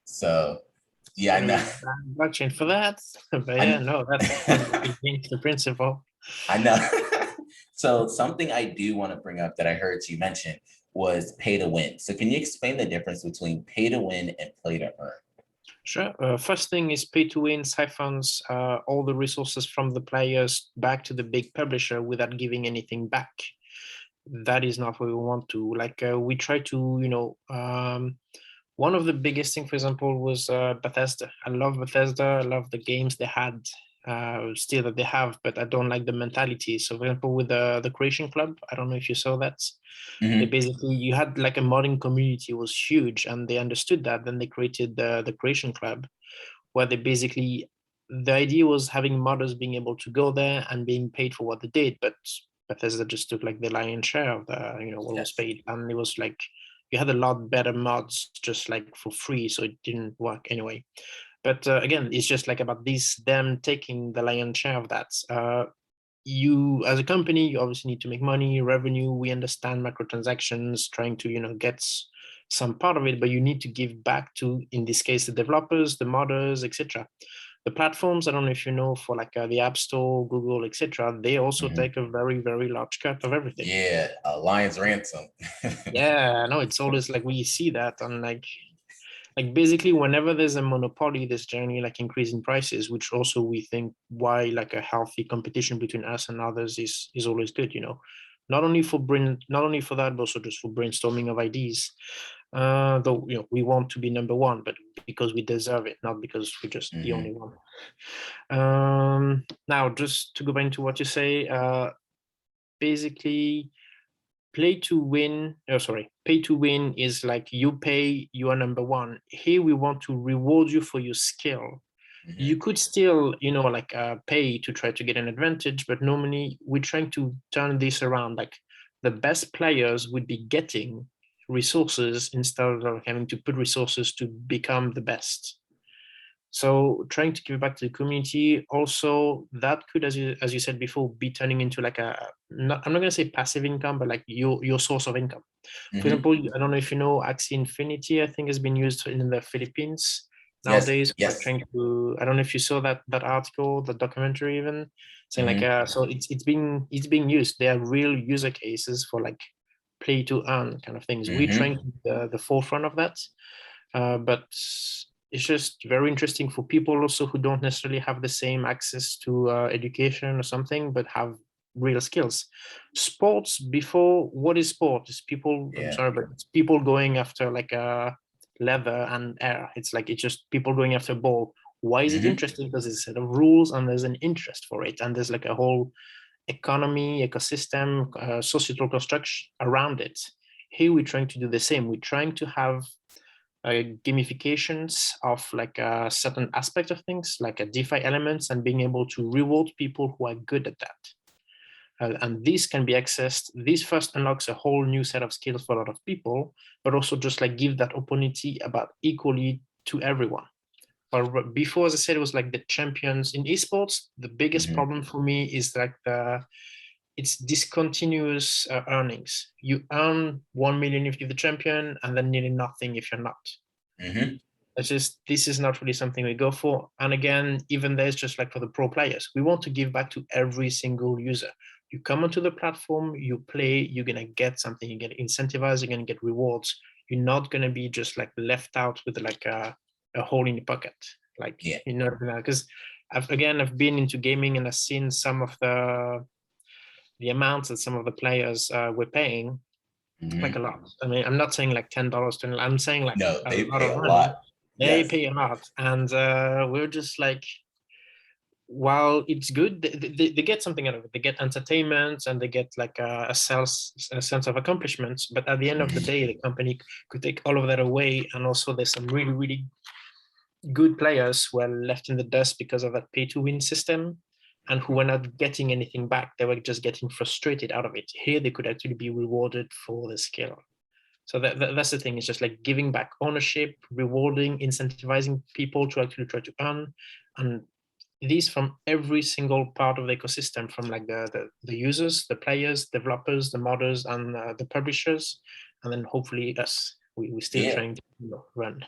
So yeah, I know. Blockchain for that, but yeah, no, that's against the principle. I know. So something I do want to bring up that I heard you mention was pay to win. So can you explain the difference between pay to win and play to earn? Sure. First thing is pay to win siphons all the resources from the players back to the big publisher without giving anything back. That is not what we want to. Like we try to, one of the biggest things, for example, was Bethesda. I love Bethesda. I love the games they had, still that they have, but I don't like the mentality. So, for example, with the Creation Club, I don't know if you saw that. They basically, you had like a modding community was huge, and they understood that. Then they created the Creation Club, where they basically, the idea was having modders being able to go there and being paid for what they did, but Bethesda just took like the lion's share of the, what was paid, and it was like you had a lot better mods just like for free, so it didn't work anyway. But again, it's just like about them taking the lion's share of that. you as a company, you obviously need to make money, revenue. We understand microtransactions, trying to, get some part of it, but you need to give back to, in this case, the developers, the modders, etc. The platforms, I don't know if you know, for like the App Store, Google, etc., they also Mhm. take a very, very large cut of everything. Yeah, Lion's Ransom. Yeah, no, it's always like we see that, and like basically whenever there's a monopoly, there's generally like increasing prices, which also we think why like a healthy competition between us and others is always good, not only for not only for that, but also just for brainstorming of ideas. Though we want to be number one, but because we deserve it, not because we're just the only one. Now just to go back into what you say, basically pay to win is like you pay, you are number one. Here we want to reward you for your skill. You could still like pay to try to get an advantage, but normally we're trying to turn this around. Like the best players would be getting resources instead of having to put resources to become the best. So trying to give back to the community, also that could, as you said before, be turning into like I'm not going to say passive income, but like your source of income. For example, I don't know if you know Axie Infinity, I think has been used in the Philippines Yes, nowadays. Like yes. trying to, I don't know if you saw that article, the documentary even, saying like so it's being used. There are real user cases for like play to earn kind of things. We're trying to be the forefront of that. But it's just very interesting for people also who don't necessarily have the same access to education or something, but have real skills. Sports before, what is sport? It's people, I'm Yeah. sorry, but it's people going after like a leather and air. It's like, it's just people going after a ball. Why is it interesting? Because there's a set of rules and there's an interest for it. And there's like a whole economy, ecosystem, societal construction around it. Here we're trying to do the same. We're trying to have gamifications of like a certain aspect of things, like a DeFi elements, and being able to reward people who are good at that. And this can be accessed. This first unlocks a whole new set of skills for a lot of people, but also just like give that opportunity about equally to everyone. Or before, as I said, it was like the champions in esports. The biggest problem for me is like it's discontinuous earnings. You earn 1 million if you're the champion, and then nearly nothing if you're not. It's just, this is not really something we go for. And again, even there's just like for the pro players, we want to give back to every single user. You come onto the platform, you play, you're gonna get something, you get incentivized, you're gonna get rewards. You're not gonna be just like left out with like a hole in your pocket. Like, because I've been into gaming and I've seen some of the amounts that some of the players were paying, like a lot. I mean, I'm not saying like $10, I'm saying like No, a they lot pay of a money. lot. They Yes. pay a lot, and we're just like, while it's good, they get something out of it. They get entertainment and they get like a sense of accomplishments. But at the end of the day, the company could take all of that away, and also there's some really, really good players who are left in the dust because of that pay-to-win system, and who were not getting anything back. They were just getting frustrated out of it. Here, they could actually be rewarded for the skill. So that's the thing. It's just like giving back ownership, rewarding, incentivizing people to actually try to earn, and these from every single part of the ecosystem, from like the users, the players, developers, the modders, and the publishers, and then hopefully us. We're still trying to run.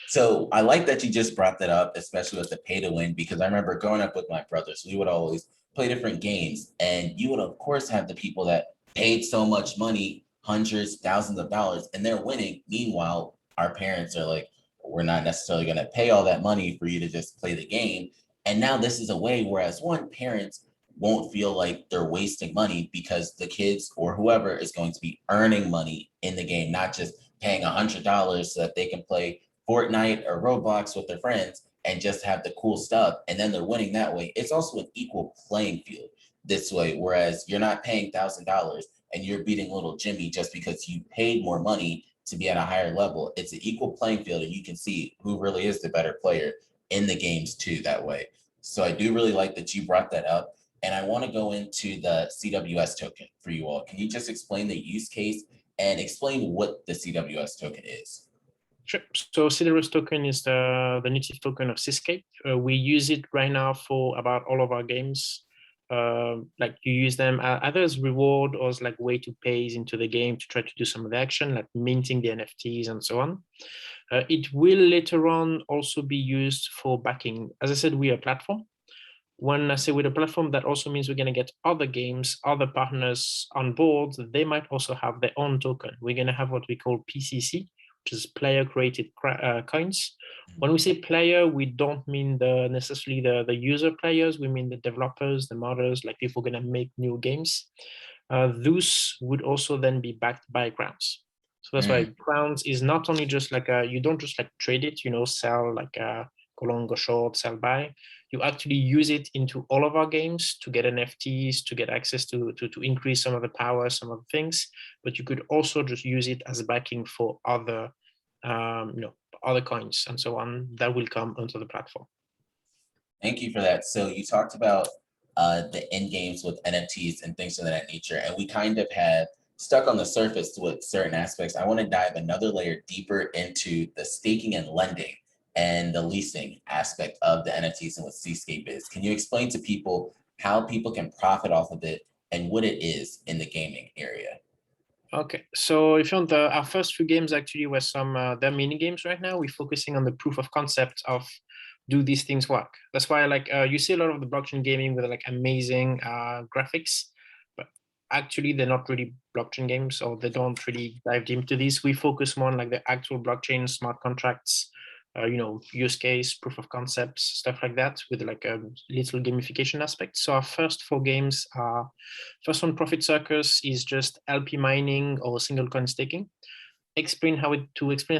So I like that you just brought that up, especially with the pay to win, because I remember growing up with my brothers, we would always play different games, and you would of course have the people that paid so much money, hundreds, thousands of dollars, and they're winning. Meanwhile, our parents are like, we're not necessarily going to pay all that money for you to just play the game. And now this is a way, whereas one, parents won't feel like they're wasting money because the kids or whoever is going to be earning money in the game, not just paying $100 so that they can play Fortnite or Roblox with their friends and just have the cool stuff, and then they're winning that way. It's also an equal playing field this way, whereas you're not paying $1,000 and you're beating little Jimmy just because you paid more money to be at a higher level. It's an equal playing field, and you can see who really is the better player in the games too that way. So I do really like that you brought that up, and I want to go into the CWS token for you all. Can you just explain the use case and explain what the CWS token is? Sure. So CWS token is the native token of Seascape. We use it right now for about all of our games. like you use them either as reward or as like way to pays into the game to try to do some of the action, like minting the NFTs and so on. It will later on also be used for backing. As I said, we are a platform. When I say with a platform, that also means we're going to get other games, other partners on board. They might also have their own token. We're going to have what we call PCC, which is player created coins. When we say player, we don't mean necessarily the user players. We mean the developers, the modders, like people going to make new games. Those would also then be backed by grounds. So that's why grounds is not only just like you don't just like trade it, sell like go long, go short, sell buy. You actually use it into all of our games to get NFTs, to get access to increase some of the power, some of the things. But you could also just use it as backing for other, other coins and so on that will come onto the platform. Thank you for that. So you talked about the end games with NFTs and things of that nature, and we kind of have stuck on the surface with certain aspects. I want to dive another layer deeper into the staking and lending and the leasing aspect of the NFTs and what Seascape is. Can you explain to people how people can profit off of it and what it is in the gaming area? Okay, so if you want, our first few games actually were they're mini games right now. We're focusing on the proof of concept of do these things work. That's why you see a lot of the blockchain gaming with like amazing graphics, but actually they're not really blockchain games, or they don't really dive deep into these. We focus more on like the actual blockchain smart contracts, use case, proof of concepts, stuff like that, with like a little gamification aspect. So our first 4 games are, first one, Profit Circus, is just LP mining or single coin staking. To explain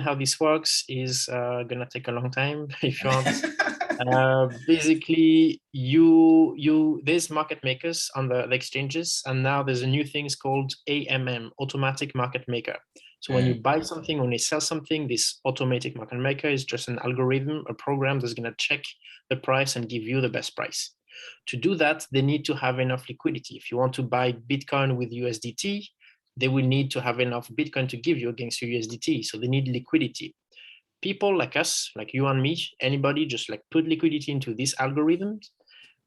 how this works is gonna take a long time if you want. Basically, there's market makers on the exchanges, and now there's a new thing called AMM, automatic market maker. So when you buy something, when you sell something, this automatic market maker is just an algorithm, a program that's going to check the price and give you the best price. To do that, they need to have enough liquidity. If you want to buy Bitcoin with USDT, they will need to have enough Bitcoin to give you against your USDT. So they need liquidity. People like us, like you and me, anybody, just like put liquidity into these algorithms,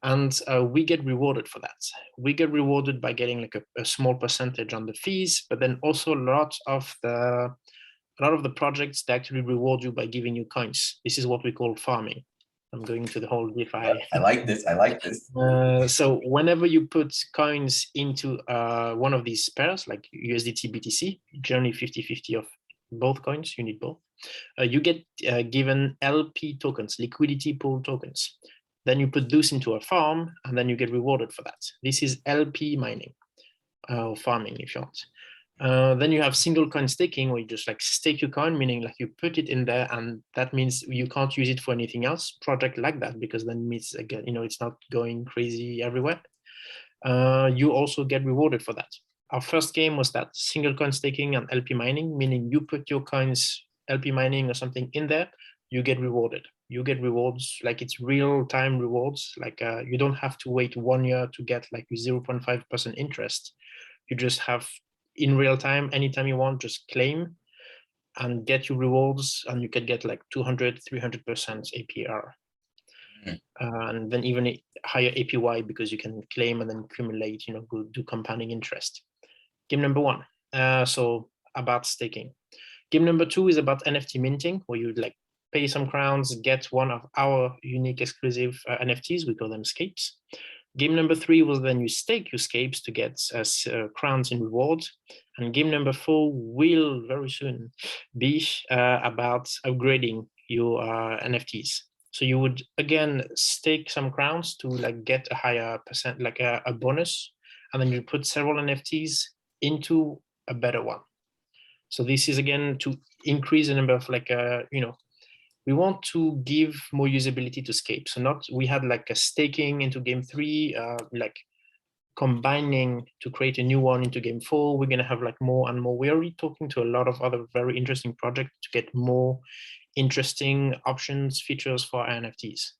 and we get rewarded for that. We get rewarded by getting like a small percentage on the fees, but then also a lot of the projects that actually reward you by giving you coins. This is what we call farming. I'm going to the whole DeFi. I like this. So whenever you put coins into one of these pairs, like USDT, BTC, generally 50-50 of both coins, you need both. You get given LP tokens, liquidity pool tokens. Then you put those into a farm, and then you get rewarded for that. This is LP mining, or farming if you want. Then you have single coin staking, where you just like stake your coin, meaning like you put it in there, and that means you can't use it for anything else. Project like that, because then it means again, it's not going crazy everywhere. You also get rewarded for that. Our first game was that single coin staking and LP mining, meaning you put your coins, LP mining or something in there, you get rewarded. You get rewards, like it's real-time rewards. Like you don't have to wait 1 year to get like 0.5% interest. You just have in real time, anytime you want, just claim and get your rewards, and you can get like 200, 300% APR. And then even higher APY, because you can claim and then accumulate, go do compounding interest. Game number 1, so about staking. Game number 2 is about NFT minting, where you like pay some crowns, get one of our unique exclusive NFTs. We call them scapes. Game number 3 was then you stake your scapes to get crowns in reward. And game number 4 will very soon be about upgrading your NFTs. So you would again stake some crowns to like get a higher percent, like a bonus, and then you put several NFTs into a better one. So this is again to increase the number of like we want to give more usability to Scape. So we had like a staking into game 3, like combining to create a new one into game 4. We're going to have like more and more. We're already talking to a lot of other very interesting projects to get more interesting options, features for our NFTs.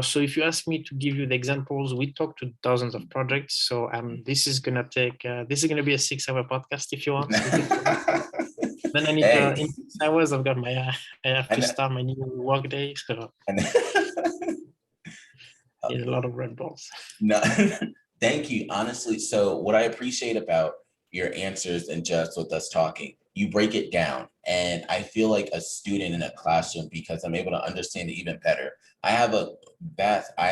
So if you ask me to give you the examples, we talked to dozens of projects. So this is going to be a 6-hour podcast if you want. Then I need in 6 hours, I've got I have to start my new work day. So need a lot of Red Bulls. No, thank you. Honestly, so what I appreciate about your answers and just with us talking, you break it down. And I feel like a student in a classroom because I'm able to understand it even better. I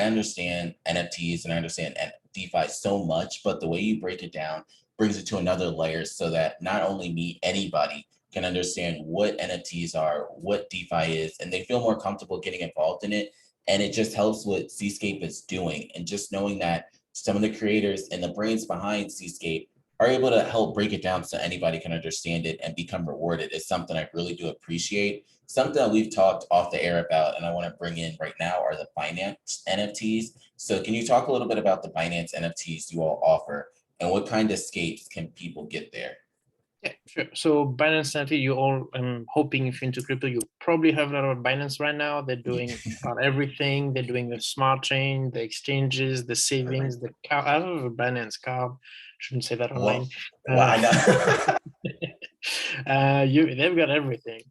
understand NFTs and I understand DeFi so much, but the way you break it down brings it to another layer so that not only me, anybody can understand what NFTs are, what DeFi is, and they feel more comfortable getting involved in it. And it just helps what Seascape is doing. And just knowing that some of the creators and the brains behind Seascape are able to help break it down so anybody can understand it and become rewarded is something I really do appreciate. Something that we've talked off the air about and I want to bring in right now are the Binance NFTs. So can you talk a little bit about the Binance NFTs you all offer and what kind of escapes can people get there? Yeah, sure. So Binance NFT, you all, I'm hoping if you're into crypto, you probably have a lot of Binance right now. They're doing everything. They're doing the smart chain, the exchanges, the savings, the car. I have a Binance card. Shouldn't say that online. Well, I know. They've got everything.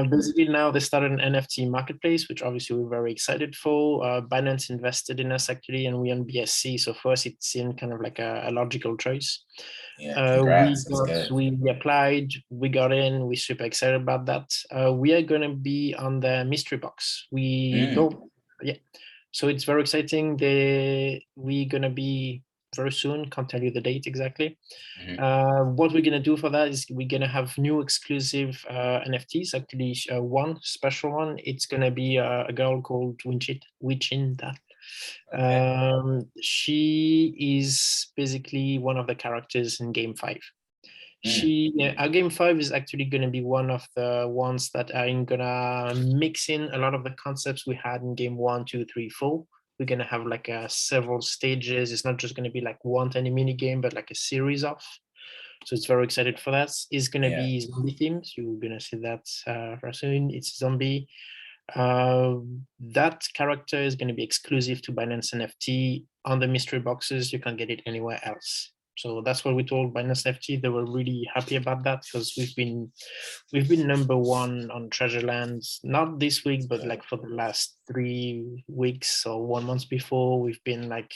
Basically, now they started an NFT marketplace, which obviously we're very excited for. Binance invested in us actually, and we on BSC. So for us, it seemed kind of like a logical choice. Yeah, congrats. That's good. We applied, we got in, we're super excited about that. We are going to be on the mystery box. We don't, yeah. So it's very exciting. We're going to be very soon, can't tell you the date exactly. What we're going to do for that is we're going to have new exclusive NFTs, actually one special one. It's going to be a girl called Wichinda. She is basically one of the characters in Game 5. Our Game 5 is actually going to be one of the ones that are going to mix in a lot of the concepts we had in Game 1, 2, 3, 4. We're going to have like several stages. It's not just going to be like one tiny mini game, but like a series of. So it's very excited for that. It's going to be zombie themed. You're going to see that very soon. It's zombie. That character is going to be exclusive to Binance NFT on the mystery boxes. You can't get it anywhere else. So that's what we told Binance NFT. They were really happy about that because we've been number one on Treasure Lands, not this week, but like for the last 3 weeks or 1 month before, we've been like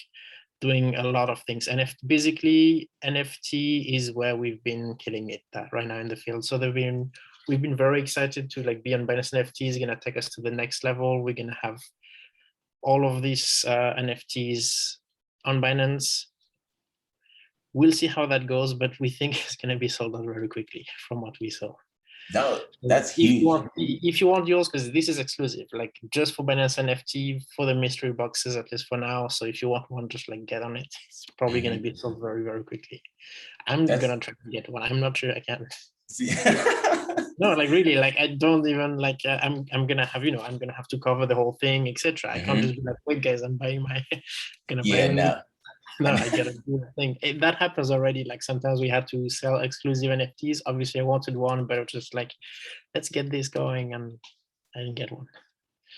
doing a lot of things. Basically, NFT is where we've been killing it right now in the field. So we've been very excited to like be on Binance NFT. Is going to take us to the next level. We're going to have all of these NFTs on Binance. We'll see how that goes, but we think it's going to be sold out very quickly from what we saw. No, that's huge. If you want yours, because this is exclusive, like just for Binance NFT for the mystery boxes, at least for now. So if you want one, just like get on it. It's probably going to be sold very, very quickly. I'm going to try to get one. I'm not sure I can. No, like really, like I don't even like. I'm gonna have I'm gonna have to cover the whole thing, etc. I can't just be like, wait, guys, I'm buying my. Gonna buy no, I gotta do the thing. That happens already. Like sometimes we had to sell exclusive NFTs. Obviously, I wanted one, but it was just like, let's get this going, and I didn't get one.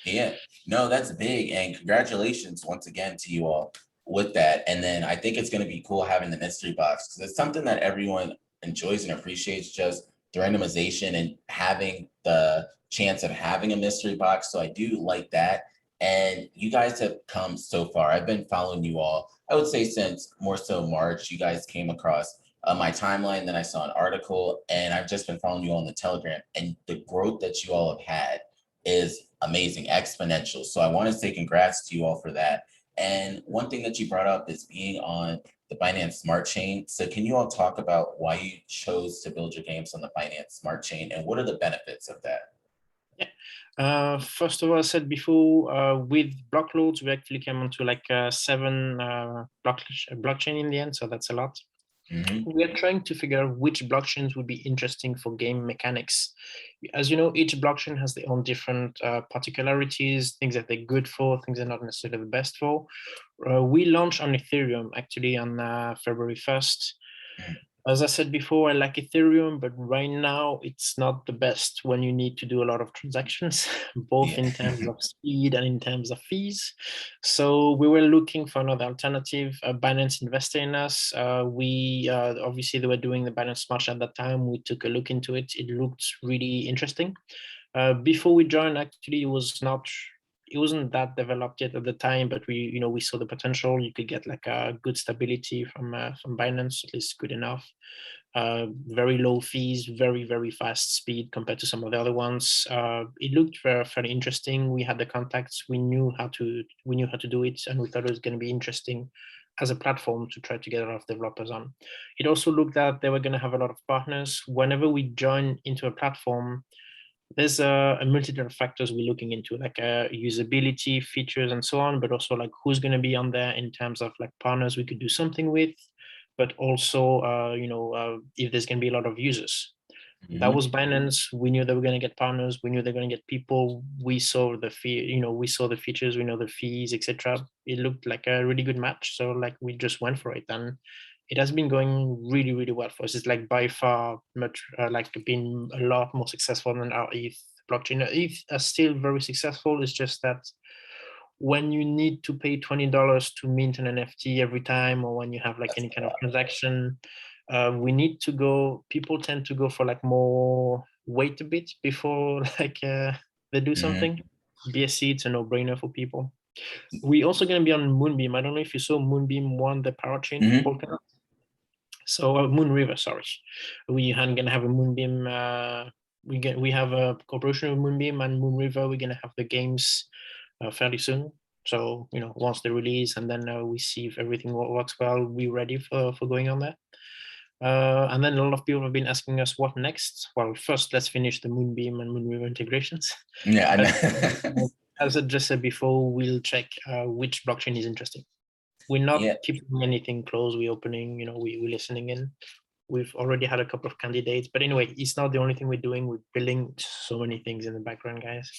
Yeah, no, that's big, and congratulations once again to you all with that. And then I think it's going to be cool having the mystery box because it's something that everyone enjoys and appreciates, just the randomization and having the chance of having a mystery box. So I do like that. And you guys have come so far. I've been following you all, I would say since more so March. You guys came across my timeline, then I saw an article, and I've just been following you on the Telegram. And the growth that you all have had is amazing, exponential. So I want to say congrats to you all for that. And one thing that you brought up is being on the Binance Smart Chain. So can you all talk about why you chose to build your games on the Binance Smart Chain and what are the benefits of that? Yeah. First of all, I said before, with block loads, we actually came onto like 7 blockchain in the end. So that's a lot. We are trying to figure out which blockchains would be interesting for game mechanics. As you know, each blockchain has their own different particularities, things that they're good for, things they're not necessarily the best for. We launched on Ethereum actually on February 1st. As I said before, I like Ethereum, but right now it's not the best when you need to do a lot of transactions, both in terms of speed and in terms of fees. So we were looking for another alternative. Binance invested in us. We obviously they were doing the Binance Smart Chain at that time. We took a look into it. It looked really interesting. Before we joined, actually, it was not it wasn't that developed yet at the time, but we saw the potential. You could get like a good stability from Binance, at least good enough. Very low fees, very, very fast speed compared to some of the other ones. It looked fairly interesting. We had the contacts. We knew how to do it, and we thought it was going to be interesting as a platform to try to get a lot of developers on. It also looked that they were going to have a lot of partners. Whenever we join into a platform, there's a multitude of factors we're looking into, like usability, features, and so on, but also like who's going to be on there in terms of like partners we could do something with, but also if there's going to be a lot of users. That was Binance. We knew they were going to get partners. We knew they're going to get people. We saw the fee, we saw the features. We know the fees, etc. It looked like a really good match. So like we just went for it, and it has been going really, really well for us. It's like by far much like been a lot more successful than our ETH blockchain. ETH is still very successful. It's just that when you need to pay $20 to mint an NFT every time, or when you have like any kind of transaction, people tend to go for like more wait a bit before like they do something. BSC, it's a no-brainer for people. We also going to be on Moonbeam. I don't know if you saw Moonbeam won the parachain for Polkadot. So Moonriver, sorry. We are going to have a Moonbeam. We have a cooperation with Moonbeam and Moonriver. We're going to have the games fairly soon. So once they release, and then we see if everything works well, we're ready for going on there. And then a lot of people have been asking us what next. Well, first let's finish the Moonbeam and Moonriver integrations. Yeah, I know. As I just said before, we'll check which blockchain is interesting. We're not keeping anything closed. We're opening, we're listening in. We've already had a couple of candidates, but anyway, it's not the only thing we're doing. We're building so many things in the background, guys.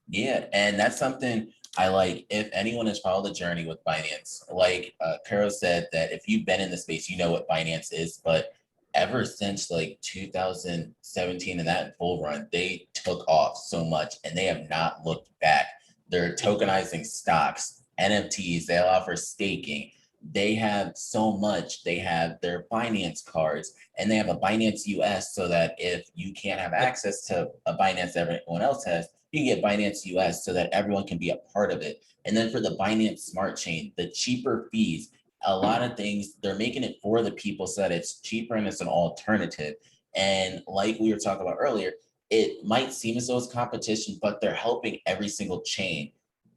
Yeah, and that's something I like. If anyone has followed the journey with Binance, like Kerel said, that if you've been in the space, you know what Binance is. But ever since like 2017 and that bull run, they took off so much, and they have not looked back. They're tokenizing stocks, NFTs. They allow for staking. They have so much. They have their Binance cards, and they have a Binance US, so that if you can't have access to a Binance everyone else has, you can get Binance US so that everyone can be a part of it. And then for the Binance Smart Chain, the cheaper fees, a lot of things, they're making it for the people so that it's cheaper and it's an alternative. And like we were talking about earlier, it might seem as though it's competition, but they're helping every single chain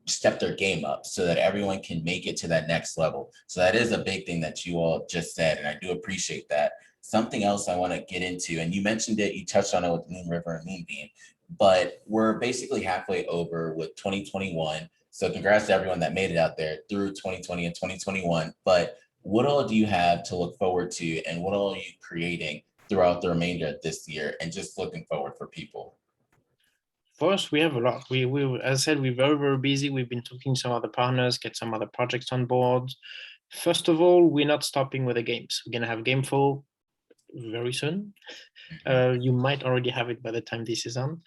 step their game up so that everyone can make it to that next level. So that is a big thing that you all just said, and I do appreciate that. Something else I want to get into, and you mentioned it, you touched on it with Moonriver and Moonbeam, but we're basically halfway over with 2021. So congrats to everyone that made it out there through 2020 and 2021. But what all do you have to look forward to, and what all are you creating throughout the remainder of this year, and just looking forward for people? For us, we have a lot. We as I said, we're very, very busy. We've been talking to some other partners, get some other projects on board. First of all, we're not stopping with the games. We're going to have Game 4 very soon. You might already have it by the time this is on.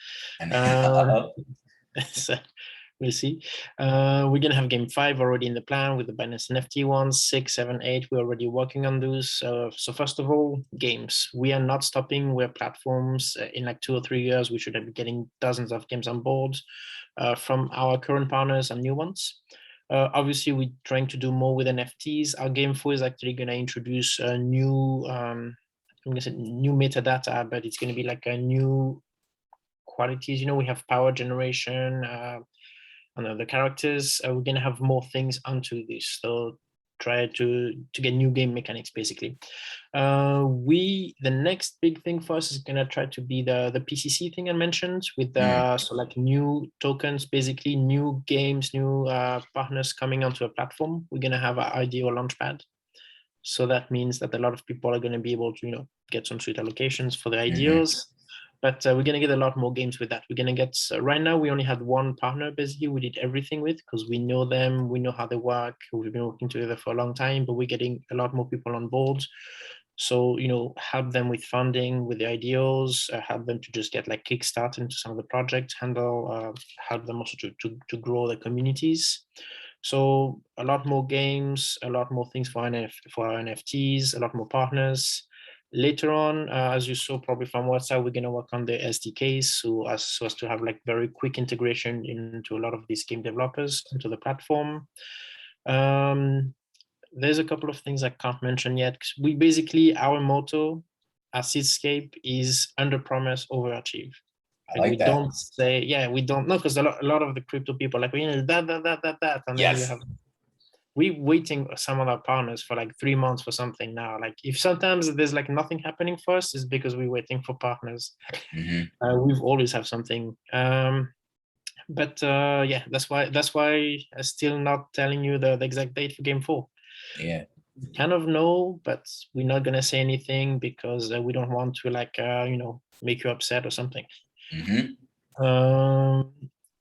So we'll see. We're going to have Game 5 already in the plan with the Binance NFT ones, 6, 7, 8. We're already working on those. So first of all, games. We are not stopping. We're platforms. In like 2 or 3 years, we should be getting dozens of games on board from our current partners and new ones. Obviously, we're trying to do more with NFTs. Our Game 4 is actually going to introduce a new, I'm going to say new metadata, but it's going to be like a new qualities. We have power generation, and the characters. We're going to have more things onto this. So try to get new game mechanics, basically. The next big thing for us is going to try to be the PCC thing I mentioned with so like new tokens, basically new games, new partners coming onto a platform. We're going to have an ideal launchpad. So that means that a lot of people are going to be able to, get some sweet allocations for the ideas. But we're going to get a lot more games with that. We're going to get, right now, we only had one partner, basically, we did everything with, because we know them, we know how they work, we've been working together for a long time, but we're getting a lot more people on board. So, help them with funding, with the ideas, help them to just get like kickstart into some of the projects, help them also to grow the communities. So a lot more games, a lot more things for our NFTs, a lot more partners. Later on, as you saw probably from WhatsApp, we're going to work on the SDKs so as to have like very quick integration into a lot of these game developers into the platform. There's a couple of things I can't mention yet. We basically, our motto at Seascape is under promise, overachieve. I Like we like that. don't say, yeah, we don't know, because a lot of the crypto people like, that, and then you Yes. have we waiting some of our partners for like 3 months for something now. Like if sometimes there's like nothing happening for us, it's because we're waiting for partners. We've always have something. But yeah, that's why I'm still not telling you the exact date for game 4. Yeah. We kind of know, but we're not gonna say anything because we don't want to like make you upset or something.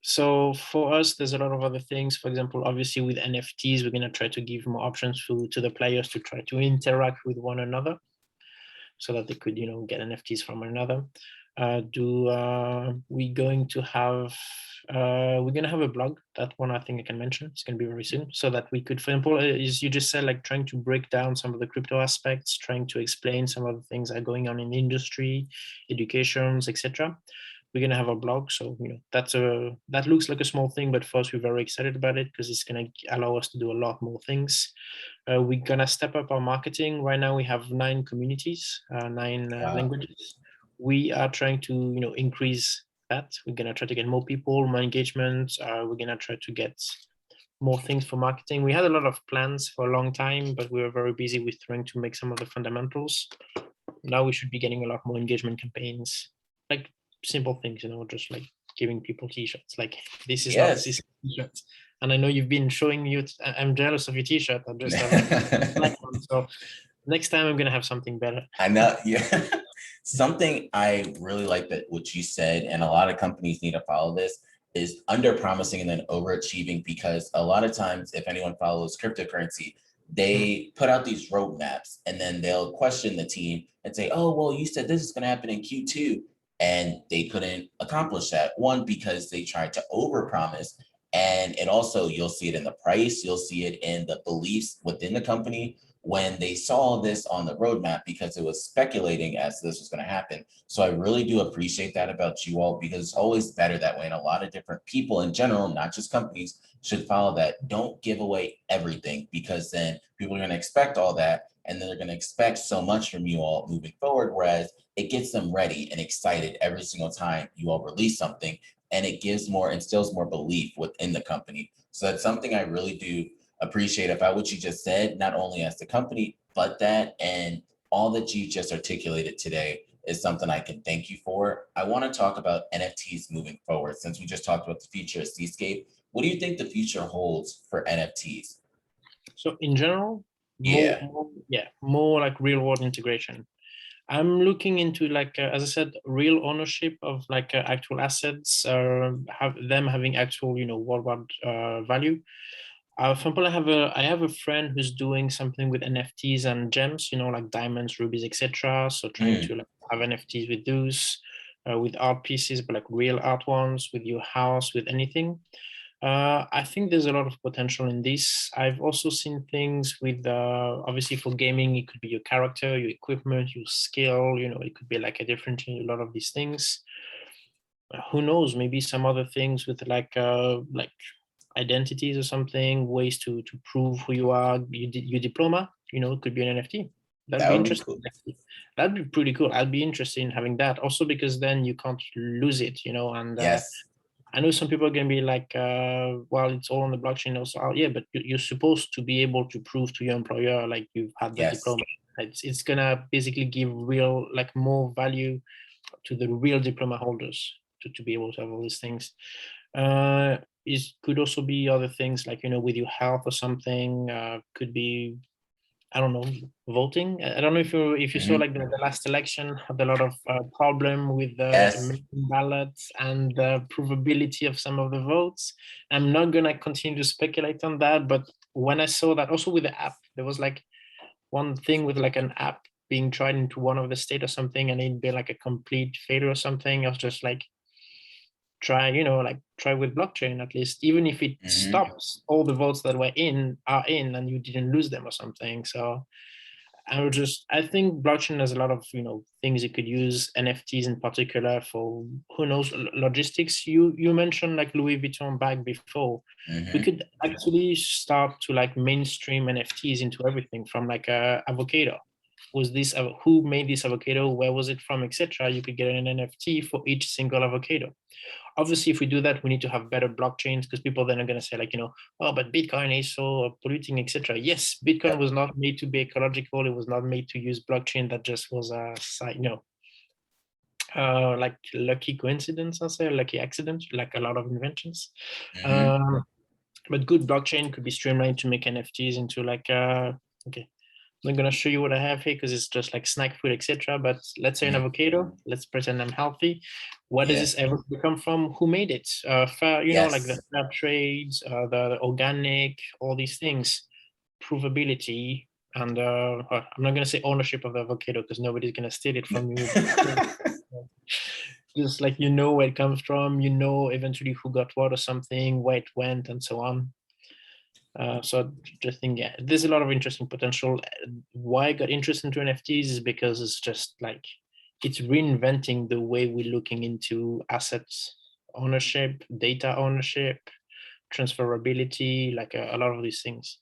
So for us, there's a lot of other things. For example, obviously with NFTs, we're gonna try to give more options to the players to try to interact with one another, so that they could get NFTs from one another. We're going to have a blog. That one I think I can mention. It's going to be very soon, so that we could, for example, as you just said, like trying to break down some of the crypto aspects, trying to explain some of the things that are going on in the industry, educations, etc. We're going to have a blog, so that looks like a small thing, but for us, we're very excited about it because it's going to allow us to do a lot more things. We're going to step up our marketing. Right now we have 9 communities, 9 languages. We are trying to increase that. We're going to try to get more people, more engagement. We're going to try to get more things for marketing. We had a lot of plans for a long time, but we were very busy with trying to make some of the fundamentals. Now we should be getting a lot more engagement campaigns, like simple things, just like giving people t-shirts. Like this is not t-shirts. And I know you've been showing you. I'm jealous of your t-shirt. I just have black one. So next time I'm gonna have something better. I know. Yeah. Something I really like that what you said, and a lot of companies need to follow this, is under promising and then overachieving, because a lot of times, if anyone follows cryptocurrency, they put out these roadmaps and then they'll question the team and say, oh, well, you said this is going to happen in Q2. And they couldn't accomplish that. One, because they tried to overpromise. And it also, you'll see it in the price, you'll see it in the beliefs within the company when they saw this on the roadmap, because it was speculating as this was going to happen. So I really do appreciate that about you all, because it's always better that way. And a lot of different people in general, not just companies, should follow that. Don't give away everything, because then people are going to expect all that. And then they're going to expect so much from you all moving forward. Whereas it gets them ready and excited every single time you all release something. And it instills more belief within the company. So that's something I really do appreciate about what you just said, not only as the company, but that, and all that you just articulated today is something I can thank you for. I want to talk about NFTs moving forward. Since we just talked about the future of Seascape, what do you think the future holds for NFTs? So in general, more like real world integration. I'm looking into like, as I said, real ownership of like actual assets, having actual, worldwide value. For example, I have a friend who's doing something with NFTs and gems, like diamonds, rubies, etc. So trying to like have NFTs with those, with art pieces, but like real art ones, with your house, with anything. I think there's a lot of potential in this. I've also seen things with, obviously for gaming, it could be your character, your equipment, your skill, it could be like a lot of these things. Who knows, maybe some other things with like identities or something, ways to prove who you are, your diploma, it could be an NFT. That'd That be would be interesting. cool. That'd be pretty cool. I'd be interested in having that also, because then you can't lose it, and Yes. I know some people are going to be like, well, it's all on the blockchain also. Oh, yeah, but you're supposed to be able to prove to your employer like you've had the diploma. It's going to basically give real, like more value to the real diploma holders to be able to have all these things. It could also be other things like, with your health or something, could be, I don't know, voting. I don't know if you saw like the last election had a lot of problem with the ballots and the provability of some of the votes. I'm not gonna continue to speculate on that, but when I saw that, also with the app, there was like one thing with like an app being tried into one of the state or something, and it'd be like a complete failure or something. I was just like, try with blockchain, at least, even if it stops all the votes that are in and you didn't lose them or something. So I think blockchain has a lot of, things you could use, NFTs in particular for, who knows, logistics. You mentioned like Louis Vuitton bag before. We Hmm. could actually start to like mainstream NFTs into everything from like a avocado. Was this, who made this avocado? Where was it from, etc. You could get an NFT for each single avocado. Obviously, if we do that, we need to have better blockchains, because people then are going to say like, oh, but Bitcoin is so polluting, etc. Yes, Bitcoin Yep. was not made to be ecological. It was not made to use blockchain. That just was a side, like lucky coincidence, I'll say, lucky accident, like a lot of inventions. Hmm. Um, but good blockchain could be streamlined to make NFTs into like, okay, I'm not gonna show you what I have here because it's just like snack food, etc. But let's say an avocado. Let's pretend I'm healthy. Where does Yeah. this avocado come from? Who made it? Fair, like the Yes. fair trades, the organic, all these things, provability, and I'm not gonna say ownership of the avocado because nobody's gonna steal it from you. Just like where it comes from, eventually who got what or something, where it went, and so on. So I just think, yeah, there's a lot of interesting potential. Why I got interested into NFTs is because it's just like it's reinventing the way we're looking into assets ownership, data ownership, transferability, like a lot of these things.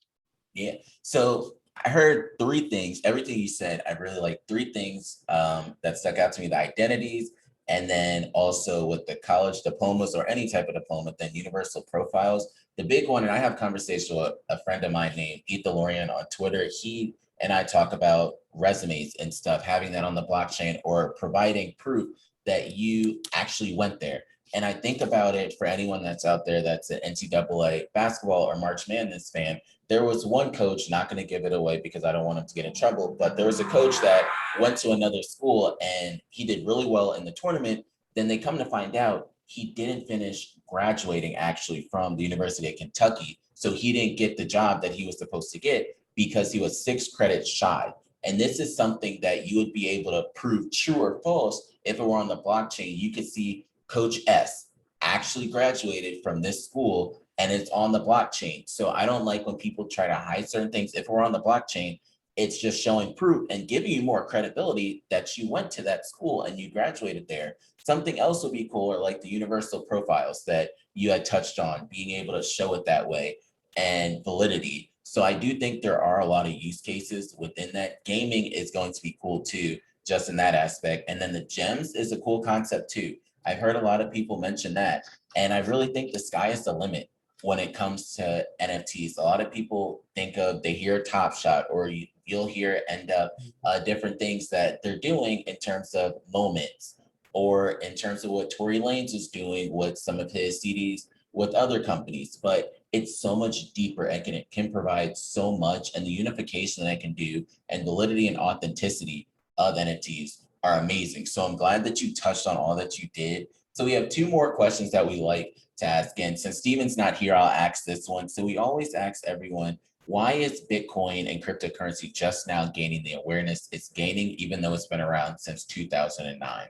Yeah. So I heard three things. Everything you said, I really like three things that stuck out to me: the identities, and then also with the college diplomas or any type of diploma, then universal profiles. The big one, and I have conversation with a friend of mine named Ethan Lorian on Twitter. He and I talk about resumes and stuff, having that on the blockchain or providing proof that you actually went there. And I think about it for anyone that's out there that's an NCAA basketball or March Madness fan. There was one coach, not going to give it away because I don't want him to get in trouble, but there was a coach that went to another school and he did really well in the tournament. Then they come to find out he didn't finish graduating actually from the University of Kentucky. So he didn't get the job that he was supposed to get because he was 6 credits shy. And this is something that you would be able to prove true or false if it were on the blockchain. You could see Coach S actually graduated from this school and it's on the blockchain. So I don't like when people try to hide certain things. If we're on the blockchain, it's just showing proof and giving you more credibility that you went to that school and you graduated there. Something else would be cool, or like the universal profiles that you had touched on, being able to show it that way and validity. So I do think there are a lot of use cases within that. Gaming is going to be cool too, just in that aspect. And then the gems is a cool concept too. I've heard a lot of people mention that. And I really think the sky is the limit when it comes to NFTs. A lot of people they hear Top Shot, or you'll hear end up different things that they're doing in terms of moments, or in terms of what Tory Lanez is doing with some of his CDs with other companies. But it's so much deeper and can provide so much, and the unification that it can do and validity and authenticity of NFTs are amazing. So I'm glad that you touched on all that you did. So we have two more questions that we like to ask. And since Steven's not here, I'll ask this one. So we always ask everyone, why is Bitcoin and cryptocurrency just now gaining the awareness it's gaining, even though it's been around since 2009?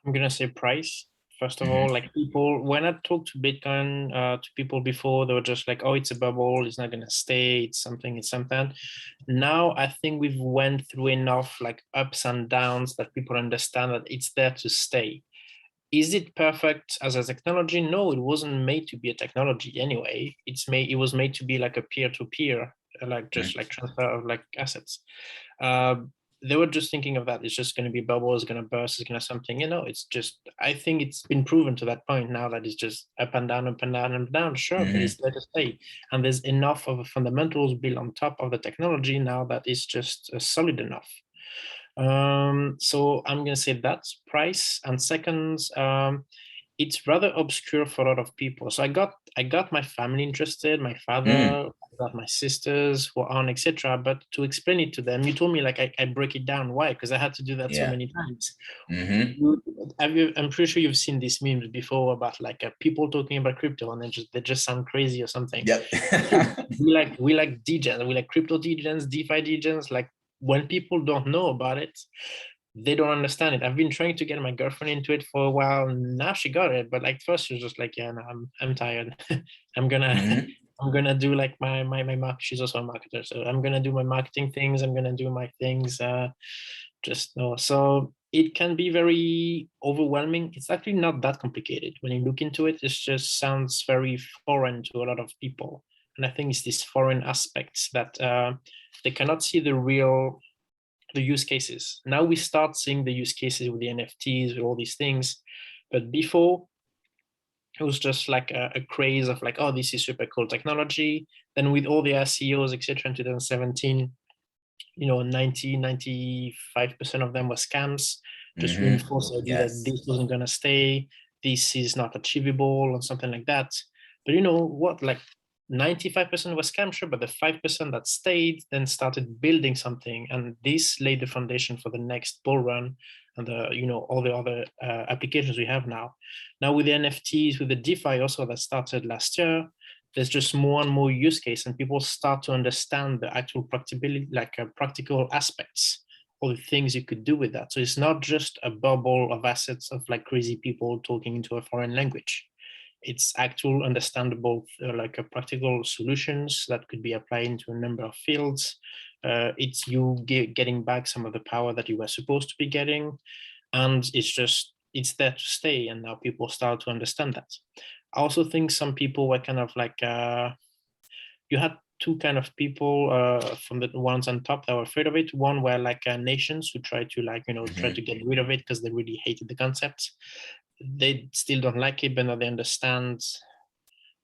I'm gonna say price. First of all, Mm-hmm. like people, when I talked to Bitcoin to people before, they were just like, "Oh, it's a bubble. It's not gonna stay. It's something. It's something." Now I think we've went through enough like ups and downs that people understand that it's there to stay. Is it perfect as a technology? No, it wasn't made to be a technology anyway. It was made to be like a peer-to-peer, like just like transfer of like assets. Uh, they were just thinking of that. It's just going to be a bubble, it's going to burst, it's going to something. It's just, I think it's been proven to that point now that it's just up and down, up and down, and down. Sure, but it's Mm-hmm. there to stay. And there's enough of the fundamentals built on top of the technology now that it's just solid enough. So I'm going to say that's price. And second, it's rather obscure for a lot of people. So I got my family interested, my father, Mm. I got my sisters who are on, etc. But to explain it to them, you told me like I break it down. Why? Because I had to do that so Yeah. many times. Mm-hmm. I'm pretty sure you've seen these memes before about like people talking about crypto and they just sound crazy or something. Yep. We like degens, we like crypto degens, DeFi degens. Like when people don't know about it, they don't understand it. I've been trying to get my girlfriend into it for a while. Now she got it, but like first she was just like, "Yeah, no, I'm tired. I'm gonna Mm-hmm. I'm gonna do like my market. She's also a marketer, so I'm gonna do my marketing things. I'm gonna do my things. Just no. So it can be very overwhelming. It's actually not that complicated when you look into it. It just sounds very foreign to a lot of people, and I think it's these foreign aspects that they cannot see the use cases. Now we start seeing the use cases with the NFTs, with all these things, but before it was just like a craze of like, oh, this is super cool technology. Then with all the SEOs, etc., in 2017, 95% of them were scams, just reinforce the idea that this wasn't going to stay, this is not achievable, or something like that. But you know what, like 95% was scam, sure, but the 5% that stayed then started building something, and this laid the foundation for the next bull run and all the other applications we have now. Now with the NFTs, with the DeFi also that started last year, there's just more and more use case, and people start to understand the actual practicability, like practical aspects or the things you could do with that. So it's not just a bubble of assets of like crazy people talking into a foreign language. It's actual understandable, like practical solutions that could be applied into a number of fields. It's you getting back some of the power that you were supposed to be getting, and it's there to stay. And now people start to understand that. I also think some people were kind of like you had two kind of people from the ones on top that were afraid of it. One were like nations who tried to try to get rid of it because they really hated the concept. They still don't like it, but now they understand.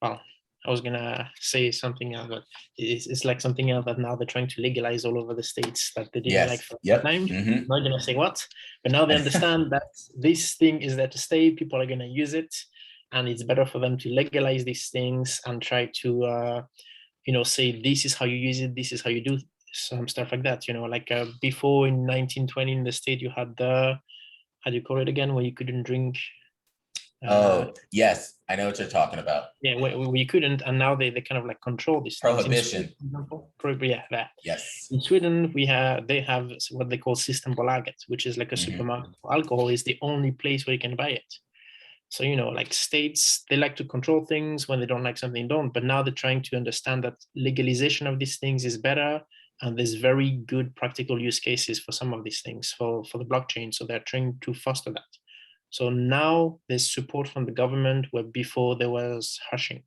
Well, I was gonna say something else, but it's like something else that now they're trying to legalize all over the states that they didn't like for a time. I'm not gonna say what, but now they understand that this thing is there to stay. People are gonna use it, and it's better for them to legalize these things and try to say this is how you use it, this is how you do some stuff like that. Like before in 1920 in the state, you had the, how do you call it again, where you couldn't drink. Oh, yes, I know what you're talking about. Yeah, we couldn't, and now they kind of like control this prohibition. For example, yeah, that. Yes. In Sweden, they have what they call Systembolaget, which is like a supermarket for alcohol. Is the only place where you can buy it. So like states, they like to control things. When they don't like something, don't. But now they're trying to understand that legalization of these things is better, and there's very good practical use cases for some of these things for the blockchain. So they're trying to foster that. So now there's support from the government where before there was hushing.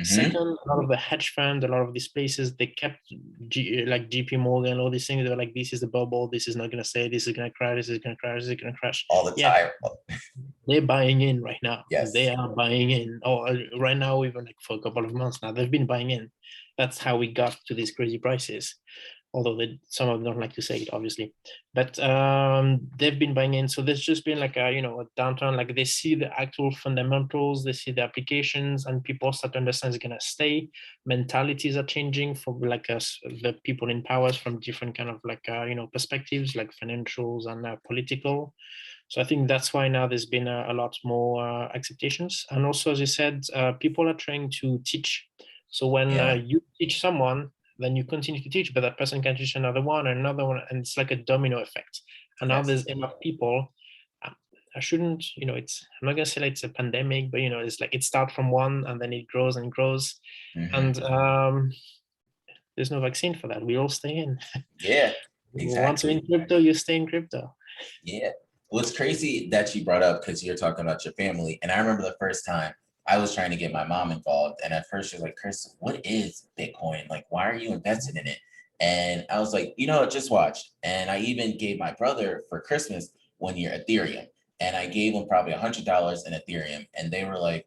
Second, a lot of the hedge funds, a lot of these places, they kept like JP Morgan, all these things. They were like, this is the bubble. This is not going to stay. This is going to crash. This is going to crash. This is going to crash. All the time. They're buying in right now. Yes. They are buying in. Right now, even like for a couple of months now, they've been buying in. That's how we got to these crazy prices. Although some of them don't like to say it, obviously, but they've been buying in. So there's just been like a downturn. Like they see the actual fundamentals, they see the applications, and people start to understand it's gonna stay. Mentalities are changing for like the people in powers from different kind of like perspectives, like financials and political. So I think that's why now there's been a lot more acceptations. And also, as you said, people are trying to teach. So when you teach someone, then you continue to teach, but that person can teach another one and another one, and it's like a domino effect. And now there's enough people. I shouldn't, I'm not gonna say like it's a pandemic, but it's like it starts from one and then it grows and grows. And there's no vaccine for that. We all stay in. Yeah, exactly. Once you're in crypto, you stay in crypto. Yeah. Well, it's crazy that you brought up because you're talking about your family. And I remember the first time I was trying to get my mom involved. And at first she was like, Chris, what is Bitcoin? Like, why are you invested in it? And I was like, just watch. And I even gave my brother for Christmas 1 year Ethereum. And I gave him probably $100 in Ethereum. And they were like,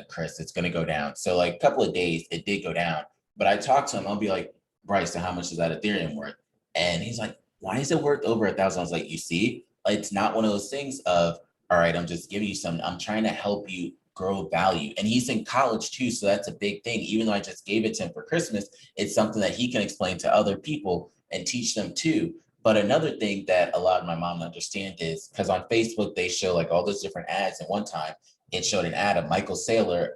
Chris, it's going to go down. So like a couple of days, it did go down. But I talked to him. I'll be like, Bryce, so how much is that Ethereum worth? And he's like, why is it worth over 1,000? I was like, you see, it's not one of those things of, all right, I'm just giving you something. I'm trying to help you grow value. And he's in college too. So that's a big thing. Even though I just gave it to him for Christmas, it's something that he can explain to other people and teach them too. But another thing that a lot of my mom understand is because on Facebook, they show like all those different ads. And one time it showed an ad of Michael Saylor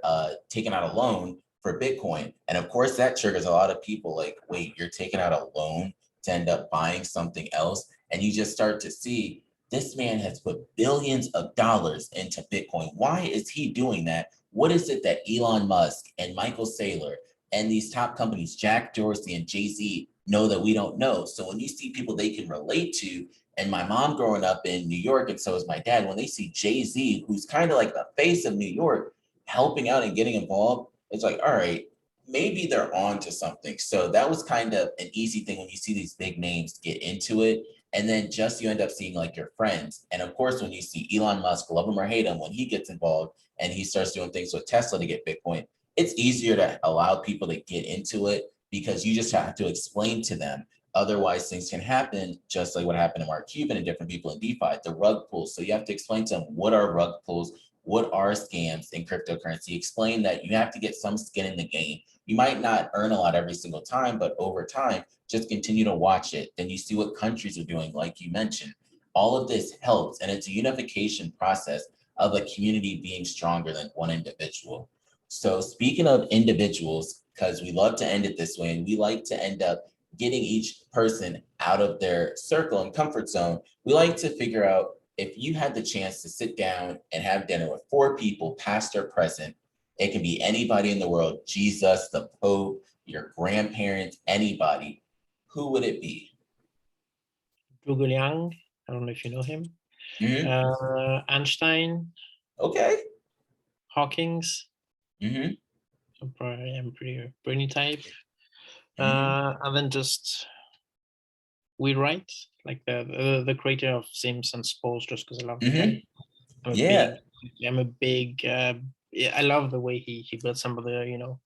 taking out a loan for Bitcoin. And of course that triggers a lot of people like, wait, you're taking out a loan to end up buying something else. And you just start to see this man has put billions of dollars into Bitcoin. Why is he doing that? What is it that Elon Musk and Michael Saylor And these top companies, Jack Dorsey and Jay-Z, know that we don't know. So when you see people they can relate to, and my mom growing up in New York, and so is my dad, when they see Jay-Z, who's kind of like the face of New York, helping out and getting involved, it's like, all right, maybe they're on to something. So that was kind of an easy thing when you see these big names get into it. And then just you end up seeing like your friends. And of course, when you see Elon Musk, love him or hate him, when he gets involved and he starts doing things with Tesla to get Bitcoin, it's easier to allow people to get into it because you just have to explain to them. Otherwise, things can happen just like what happened to Mark Cuban and different people in DeFi, the rug pulls. So you have to explain to them what are rug pulls, what are scams in cryptocurrency. Explain that you have to get some skin in the game. You might not earn a lot every single time, but over time, just continue to watch it. Then you see what countries are doing, like you mentioned. All of this helps, and it's a unification process of a community being stronger than one individual. So speaking of individuals, because we love to end it this way, and we like to end up getting each person out of their circle and comfort zone, we like to figure out if you had the chance to sit down and have dinner with 4 people, past or present, it can be anybody in the world, Jesus, the Pope, your grandparents, anybody, who would it be? Zhuge I don't know if you know him. Einstein. Okay. Hawkins. So probably I'm pretty brainy type. And then just we write like the creator of Sims and Sports, just because I love the guy. I'm a big I love the way he built some of the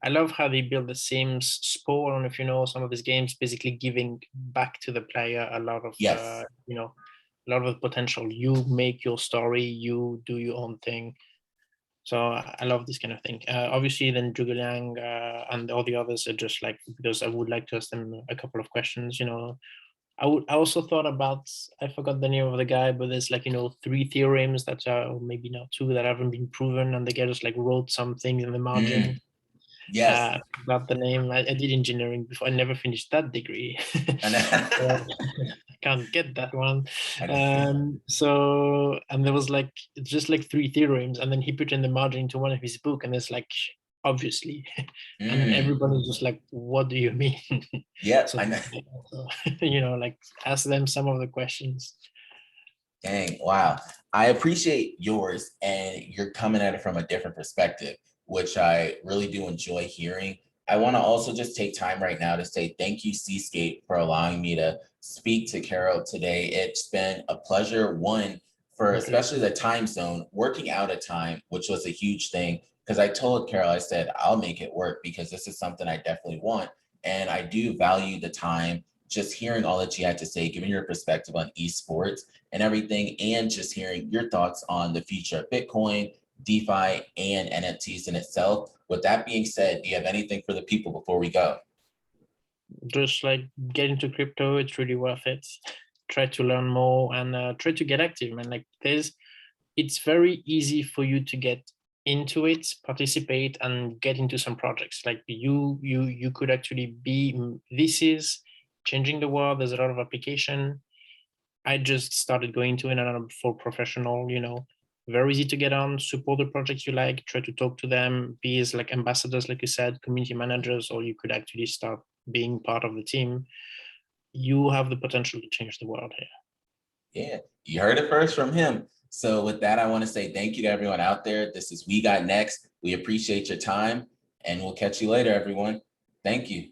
I love how they build the Sims Sport. I don't know if you know some of these games, basically giving back to the player a lot of a lot of potential. You make your story, you do your own thing. So I love this kind of thing. Obviously, then Zhuge Liang and all the others are just like, because I would like to ask them a couple of questions. I also thought about, I forgot the name of the guy, but there's 3 theorems that are, or maybe now 2, that haven't been proven, and the guy just wrote something in the margin. Yes. About the name. I did engineering before. I never finished that degree. I can't get that one. So, and there was just 3 theorems, and then he put in the margin into one of his book, and it's obviously, and everybody's just what do you mean? So, ask them some of the questions. Dang, wow. I appreciate yours, and you're coming at it from a different perspective, which I really do enjoy hearing. I want to also just take time right now to say thank you, Seascape, for allowing me to speak to Kerel today. It's been a pleasure, one, for especially the time zone, working out of time, which was a huge thing, because I told Kerel, I said, I'll make it work because this is something I definitely want. And I do value the time, just hearing all that you had to say, giving your perspective on esports and everything, and just hearing your thoughts on the future of Bitcoin, DeFi, and NFTs in itself. With that being said, do you have anything for the people before we go? Just get into crypto. It's really worth it. Try to learn more and try to get active, man. It's very easy for you to get into it, participate, and get into some projects. You could actually this is changing the world. There's a lot of application. I just started going to it, and I'm for professional, very easy to get on, support the projects you like, try to talk to them, be as ambassadors, like you said, community managers, or you could actually start being part of the team. You have the potential to change the world here. Yeah, you heard it first from him. So with that, I want to say thank you to everyone out there. This is We Got Next. We appreciate your time, and we'll catch you later, everyone. Thank you.